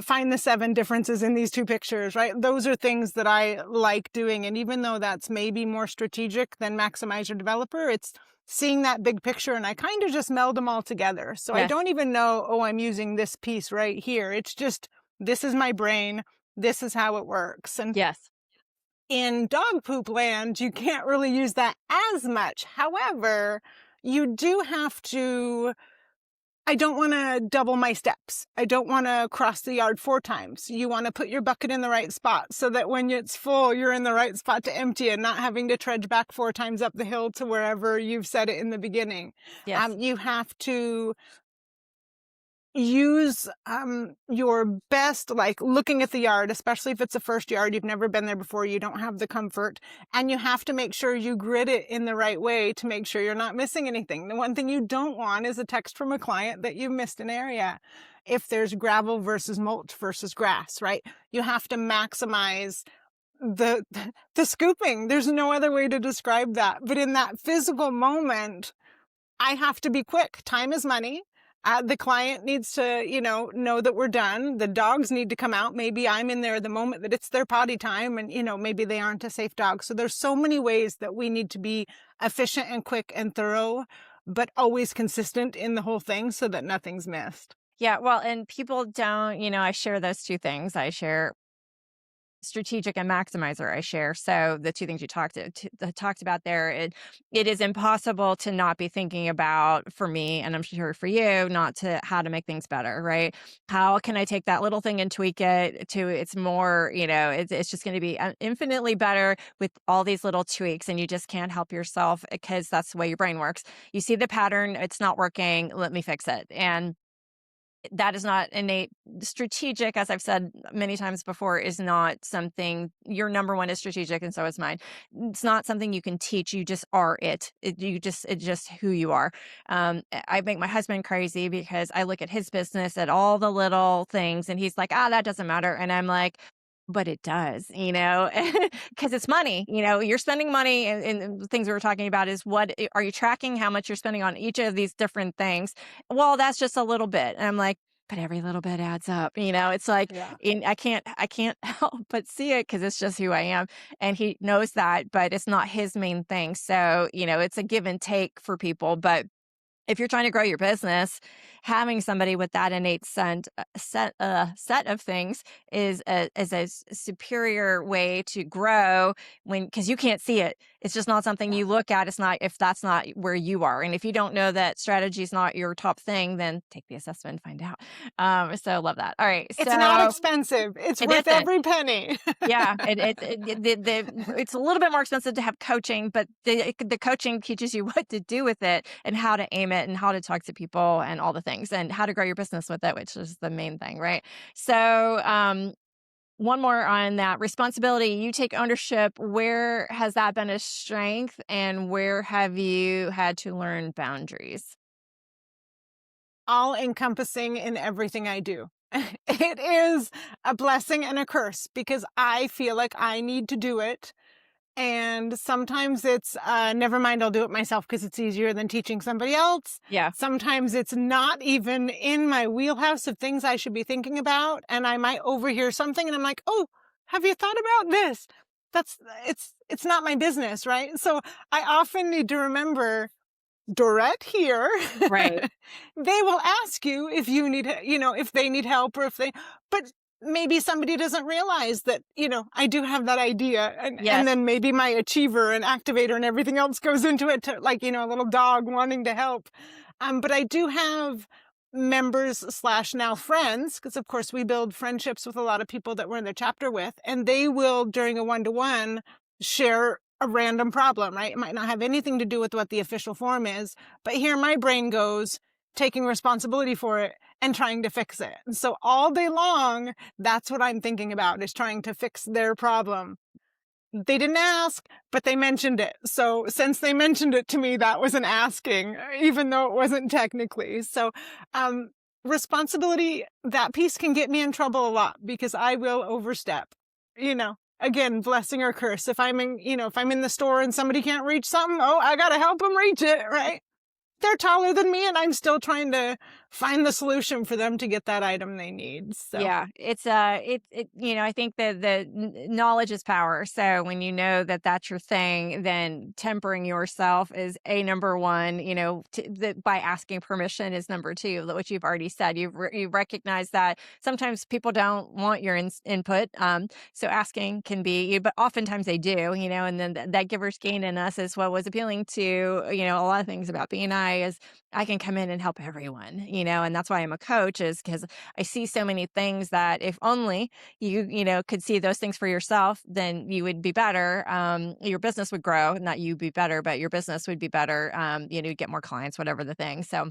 find the 7 differences in these 2 pictures, right? Those are things that I like doing. And even though that's maybe more strategic than Maximizer Developer, it's seeing that big picture, and I kind of just meld them all together. So I don't even know, oh, I'm using this piece right here. It's just, this is my brain. This is how it works. And Yes. in dog poop land, you can't really use that as much. However, you do have to, I don't want to double my steps. I don't want to cross the yard 4 times. You want to put your bucket in the right spot so that when it's full, you're in the right spot to empty and not having to trudge back 4 times up the hill to wherever you've set it in the beginning. Yes. You have to use your best, like looking at the yard, especially if it's a first yard, you've never been there before, you don't have the comfort, and you have to make sure you grid it in the right way to make sure you're not missing anything. The one thing you don't want is a text from a client that you missed an area. If there's gravel versus mulch versus grass, right? You have to maximize the scooping. There's no other way to describe that. But in that physical moment, I have to be quick. Time is money. The client needs to, know that we're done. The dogs need to come out. Maybe I'm in there the moment that it's their potty time and, maybe they aren't a safe dog. So there's so many ways that we need to be efficient and quick and thorough, but always consistent in the whole thing so that nothing's missed. Yeah. Well, and people don't, I share those 2 things. I share strategic and maximizer, I share. So the 2 things you talked about there, it is impossible to not be thinking about, for me, and I'm sure for you, not to how to make things better, right? How can I take that little thing and tweak it to it's more, it's just going to be infinitely better with all these little tweaks, and you just can't help yourself because that's the way your brain works. You see the pattern, it's not working, let me fix it. And that is not innate. Strategic, as I've said many times before, is not something, your number 1 is strategic and so is mine. It's not something you can teach. You just are it. It's just who you are. I make my husband crazy because I look at his business, at all the little things, and he's like, that doesn't matter. And I'm like, but it does, because it's money. You're spending money, and the things we were talking about is, what are you tracking? How much you're spending on each of these different things? Well, that's just a little bit. And I'm like, but every little bit adds up. It's like, Yeah. I can't help but see it because it's just who I am. And he knows that, but it's not his main thing. So, it's a give and take for people. But if you're trying to grow your business, having somebody with that innate set of things is a superior way to grow, because you can't see it. It's just not something you look at. It's not, if that's not where you are. And if you don't know that strategy is not your top thing, then take the assessment and find out. So love that. All right. It's not expensive. It's worth every penny. Yeah. It's a little bit more expensive to have coaching, but the coaching teaches you what to do with it and how to aim it and how to talk to people and all the things and how to grow your business with it, which is the main thing, right? So one more on that responsibility. You take ownership. Where has that been a strength, and where have you had to learn boundaries? All encompassing in everything I do. It is a blessing and a curse because I feel like I need to do it. And sometimes it's, never mind, I'll do it myself because it's easier than teaching somebody else. Yeah. Sometimes it's not even in my wheelhouse of things I should be thinking about. And I might overhear something and I'm like, oh, have you thought about this? That's, it's not my business, right? So I often need to remember Dorette here. Right. They will ask you if you need, if they need help or but maybe somebody doesn't realize that, I do have that idea. And, Yes. and then maybe my achiever and activator and everything else goes into it to like, a little dog wanting to help. But I do have members / now friends, because of course we build friendships with a lot of people that we're in the chapter with, and they will during a one-to-one share a random problem, right? It might not have anything to do with what the official form is, but here my brain goes taking responsibility for it and trying to fix it. And so all day long, that's what I'm thinking about, is trying to fix their problem. They didn't ask, but they mentioned it. So since they mentioned it to me, that was an asking, even though it wasn't technically. So responsibility, that piece can get me in trouble a lot because I will overstep, Again, blessing or curse. If I'm in the store and somebody can't reach something, oh, I got to help them reach it, right? They're taller than me and I'm still trying to find the solution for them to get that item they need. So Yeah, it's I think that the knowledge is power. So when you know that that's your thing, then tempering yourself is number one. By asking permission is number two, which you've already said. You recognize that sometimes people don't want your input. So asking can be, but oftentimes they do. And then that giver's gain in us is what was appealing to a lot of things about BNI is I can come in and help everyone. And that's why I'm a coach, is because I see so many things that if only you could see those things for yourself, then you would be better. Your business would grow, not you be better, but your business would be better. You'd get more clients, whatever the thing. So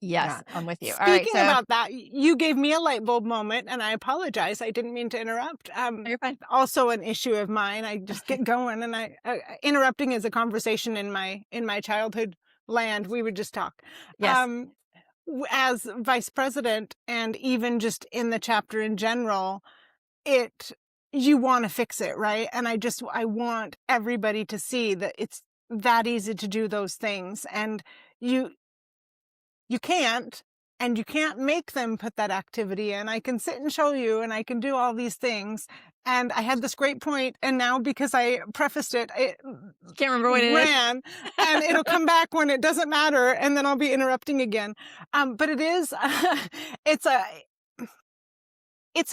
yes, yeah. I'm with you. All right. Speaking about that, you gave me a light bulb moment and I apologize. I didn't mean to interrupt. You're fine. Also an issue of mine. I just get going and interrupting is a conversation in my childhood land. We would just talk. Yes. As vice president and even just in the chapter in general, you want to fix it, right? And I want everybody to see that it's that easy to do those things. And you can't, and you can't make them put that activity in. I can sit and show you and I can do all these things. And I had this great point, and now because I prefaced it, Can't remember what it ran, and it'll come back when it doesn't matter, and then I'll be interrupting again. But it is, it's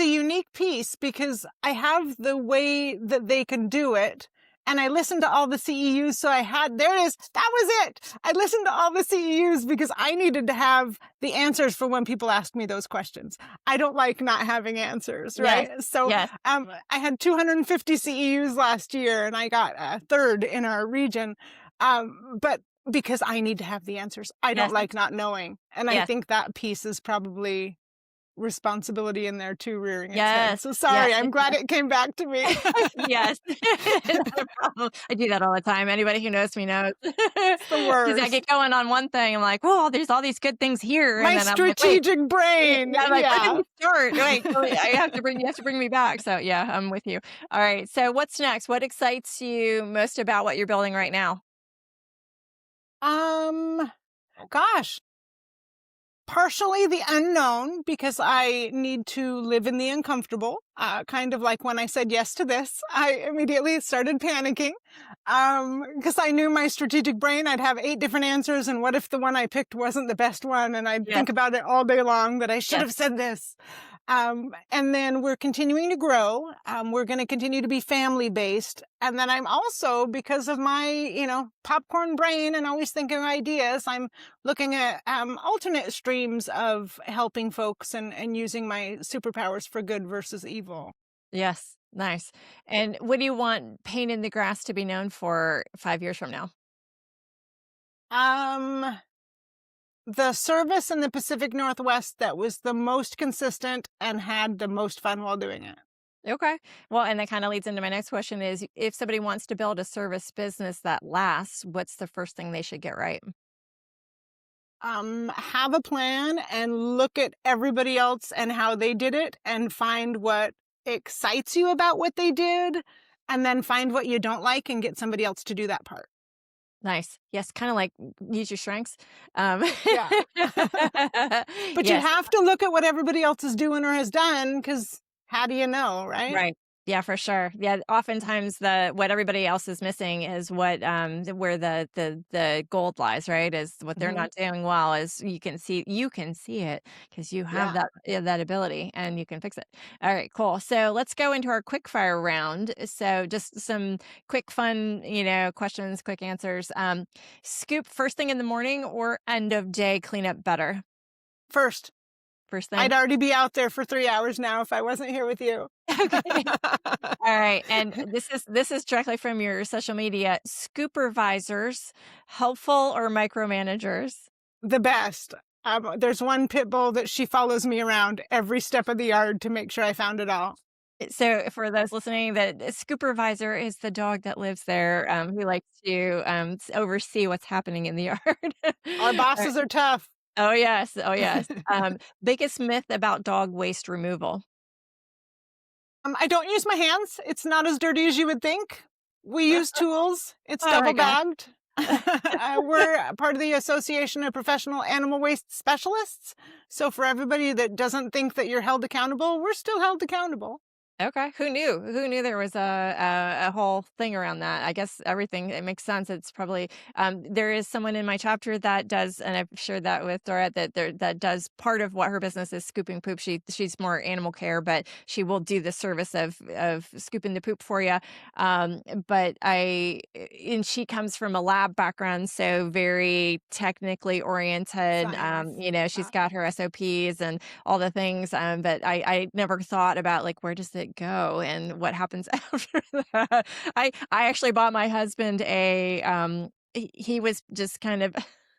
a unique piece because I have the way that they can do it. And I listened to all the CEUs. So there it is. That was it. I listened to all the CEUs because I needed to have the answers for when people ask me those questions. I don't like not having answers, right? Yes. So Yes. I had 250 CEUs last year and I got a third in our region. But because I need to have the answers, I don't Yes. like not knowing. And I Yes. think that piece is probably responsibility in there too, rearing its Yes. head. So sorry, Yes. I'm glad it came back to me. Yes. It's no problem. I do that all the time. Anybody who knows me knows. It's the Because I worst. get going on one thing. I'm like, oh, there's all these good things here. My And then I'm like, wait. strategic brain. Yeah, I'm like, where Yeah. did we start? Wait, you have to bring me back. So yeah, I'm with you. All right. So what's next? What excites you most about what you're building right now? Gosh. Partially the unknown, because I need to live in the uncomfortable. Kind of like when I said yes to this, I immediately started panicking. Because I knew my strategic brain, I'd have 8 different answers. And what if the one I picked wasn't the best one? And I'd think about it all day long that I should have said this. And then we're continuing to grow. We're going to continue to be family based. And then I'm also, because of my, popcorn brain and always thinking of ideas, I'm looking at alternate streams of helping folks and using my superpowers for good versus evil. Yes. Nice. And what do you want Pain in the Grass to be known for 5 years from now? The service in the Pacific Northwest that was the most consistent and had the most fun while doing it. Okay. Well, and that kind of leads into my next question is if somebody wants to build a service business that lasts, what's the first thing they should get right? Have a plan and look at everybody else and how they did it and find what excites you about what they did, and then find what you don't like and get somebody else to do that part. Nice. Yes, kind of like use your strengths. Yeah. But you Yes. have to look at what everybody else is doing or has done, because how do you know, right? Right. Yeah, for sure. Yeah, oftentimes the what everybody else is missing is what where the gold lies, right? Is what they're Mhm. not doing well is you can see it because you have Yeah. that ability and you can fix it. All right, cool. So let's go into our quick fire round. So just some quick fun, questions, quick answers. Scoop first thing in the morning or end of day cleanup better? First, First thing. I'd already be out there for 3 hours now if I wasn't here with you. Okay. All right, and this is directly from your social media. Scoopervisors, helpful or micromanagers? The best. There's one pit bull that she follows me around every step of the yard to make sure I found it all. So for those listening, that a Scoopervisor is the dog that lives there, who likes to oversee what's happening in the yard. Our All right. bosses are tough. Oh yes, oh yes. Biggest myth about dog waste removal. I don't use my hands. It's not as dirty as you would think. We use tools. It's Oh my double gosh. bagged. We're part of the Association of Professional Animal Waste Specialists. So for everybody that doesn't think that you're held accountable, we're still held accountable. Okay. Who knew? Who knew there was a whole thing around that? I guess everything, it makes sense. It's probably there is someone in my chapter that does, and I've shared that with Dorette that does part of what her business is scooping poop. She's more animal care, but she will do the service of scooping the poop for you. But and she comes from a lab background, so very technically oriented. Science. She's got her SOPs and all the things. But I never thought about like where does it go and what happens after that. I actually bought my husband he was just kind of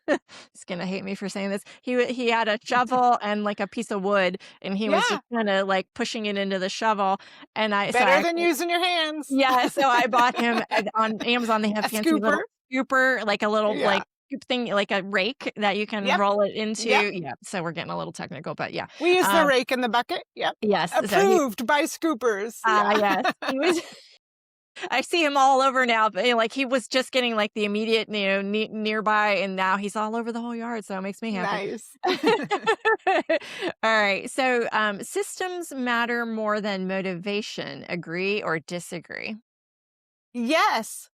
he's gonna hate me for saying this. He had a shovel and like a piece of wood, and he was Yeah, just kind of like pushing it into the shovel. And better than using your hands. so I bought him on Amazon. They have A fancy little scooper. scooper, like a little Yeah. like scoop thing, like a rake that you can Yep. roll it into. Yep. Yeah, so we're getting a little technical, but yeah. We use the Um, rake in the bucket. Yep. yes, so Approved by scoopers. Yeah. yes, he was. I see him all over now, but like he was just getting like the immediate, nearby, and now he's all over the whole yard. So it makes me happy. Nice. All right. So systems matter more than motivation. Agree or disagree? Yes.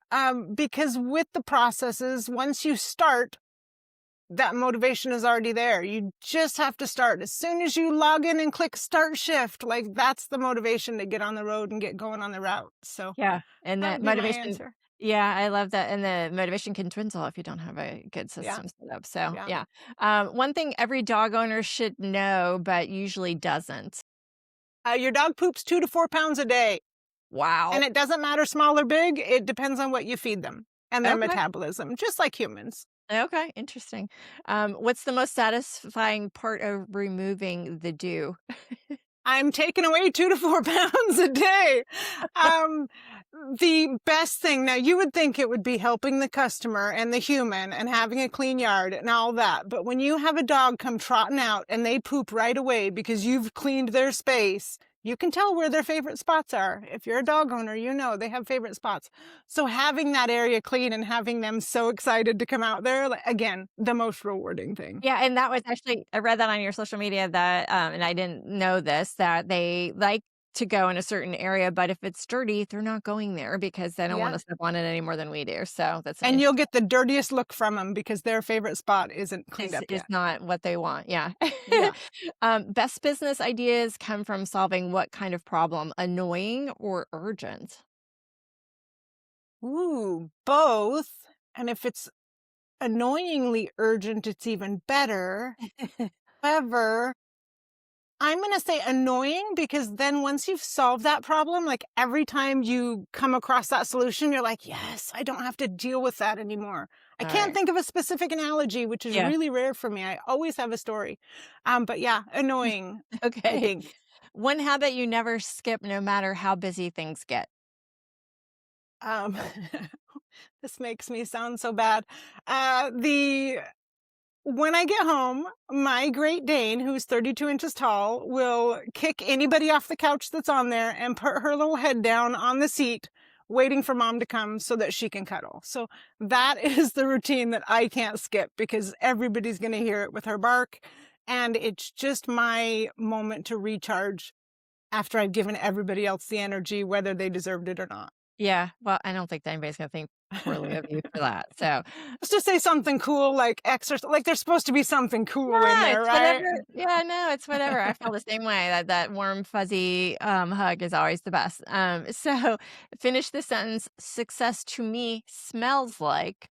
Because with the processes, once you start, that motivation is already there. You just have to start. As soon as you log in and click start shift, like that's the motivation to get on the road and get going on the route. So Yeah. And that that would be my motivation. answer. Yeah, I love that. And the motivation can dwindle if you don't have a good Yeah. system set up. So, Yeah. yeah. One thing every dog owner should know, but usually doesn't. Your dog poops 2 to 4 pounds a day. Wow. And it doesn't matter small or big. It depends on what you feed them and their Okay. metabolism, just like humans. Okay. Interesting. What's the most satisfying part of removing the dew? I'm taking away 2 to 4 pounds a day. The best thing, now you would think it would be helping the customer and the human and having a clean yard and all that. But when you have a dog come trotting out and they poop right away because you've cleaned their space, you can tell where their favorite spots are. If you're a dog owner, you know they have favorite spots. So having that area clean and having them so excited to come out there, again, the most rewarding thing. Yeah, and that was actually I read that on your social media that and I didn't know this that they like to go in a certain area, but if it's dirty, they're not going there because they don't want Yeah. to step on it any more than we do. So that's And you'll get the dirtiest look from them because their favorite spot isn't cleaned up is yet. not what they want. Yeah. Yeah. Best business ideas come from solving what kind of problem? Annoying or urgent? Ooh, both. And if it's annoyingly urgent, it's even better. However, I'm going to say annoying because then once you've solved that problem, like every time you come across that solution, you're like, yes, I don't have to deal with that anymore. I All can't right. think of a specific analogy, which is Yeah. really rare for me. I always have a story. But yeah, annoying, I Okay. think. One habit you never skip no matter how busy things get. Um, this makes me sound so bad. When I get home, my Great Dane, who's 32 inches tall, will kick anybody off the couch that's on there and put her little head down on the seat, waiting for mom to come so that she can cuddle. So that is the routine that I can't skip because everybody's going to hear it with her bark. And it's just my moment to recharge after I've given everybody else the energy, whether they deserved it or not. Yeah, well, I don't think that anybody's gonna think poorly of you for that, so Just to say something cool like exercise, like there's supposed to be something cool in yeah, there, it's right? whatever. Yeah, no, it's whatever. I feel the same way. That warm, fuzzy hug is always the best. So finish the sentence. Success to me smells like.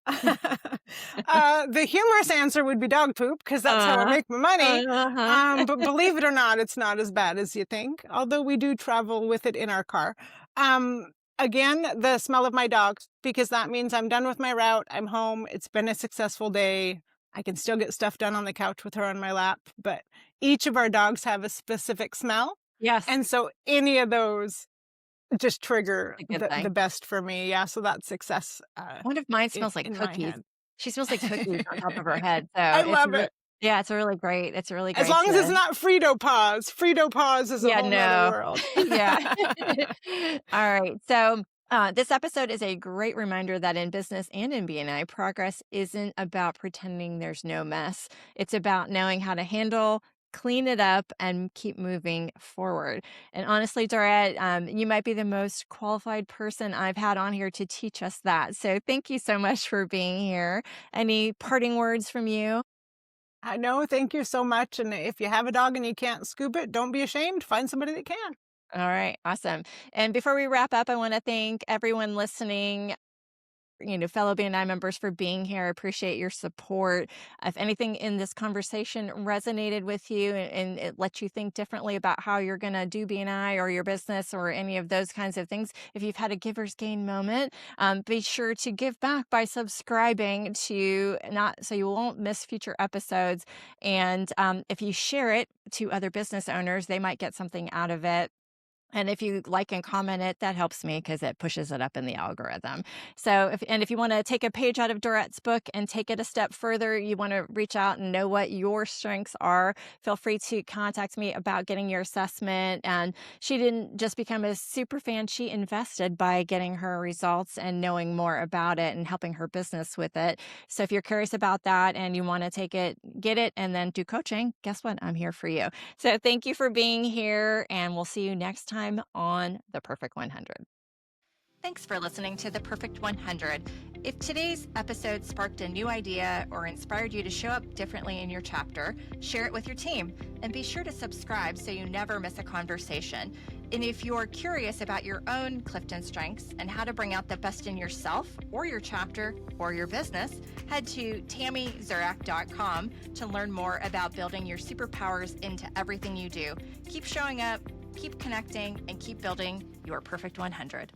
The humorous answer would be dog poop because that's how I Uh, make my money. uh-huh. But believe it or not, it's not as bad as you think, although we do travel with it in our car. Again, the smell of my dogs, because that means I'm done with my route. I'm home. It's been a successful day. I can still get stuff done on the couch with her on my lap, but each of our dogs have a specific smell. Yes, And so any of those just trigger a good the thing. best for me. Yeah, so that's success One of mine smells like in my cookies. head. She smells like cookies on top of her head. So I love it. yeah, it's a really great. It's a really As great. long as it's not Frito Paws. Frito Paws is a Yeah, whole nother no. world. Yeah. All right. So this episode is a great reminder that in business and in BNI, progress isn't about pretending there's no mess. It's about knowing how to handle, clean it up, and keep moving forward. And honestly, Dorette, you might be the most qualified person I've had on here to teach us that. So thank you so much for being here. Any parting words from you? I know. Thank you so much. And if you have a dog and you can't scoop it, don't be ashamed. Find somebody that can. All right, awesome. And before we wrap up, I want to thank everyone listening, fellow BNI members for being here. I appreciate your support. If anything in this conversation resonated with you and it lets you think differently about how you're going to do BNI or your business or any of those kinds of things, if you've had a giver's gain moment, be sure to give back by subscribing to not so you won't miss future episodes. And if you share it to other business owners, they might get something out of it. And if you like and comment it, that helps me because it pushes it up in the algorithm. So if you want to take a page out of Dorette's book and take it a step further, you want to reach out and know what your strengths are, feel free to contact me about getting your assessment. And she didn't just become a super fan, she invested by getting her results and knowing more about it and helping her business with it. So if you're curious about that and you want to take it, get it, and then do coaching, guess what? I'm here for you. So thank you for being here, and we'll see you next time on The Perfect 100. Thanks for listening to The Perfect 100. If today's episode sparked a new idea or inspired you to show up differently in your chapter, share it with your team and be sure to subscribe so you never miss a conversation. And if you're curious about your own Clifton strengths and how to bring out the best in yourself or your chapter or your business, head to TammyZurak.com to learn more about building your superpowers into everything you do. Keep showing up, keep connecting, and keep building your perfect 100.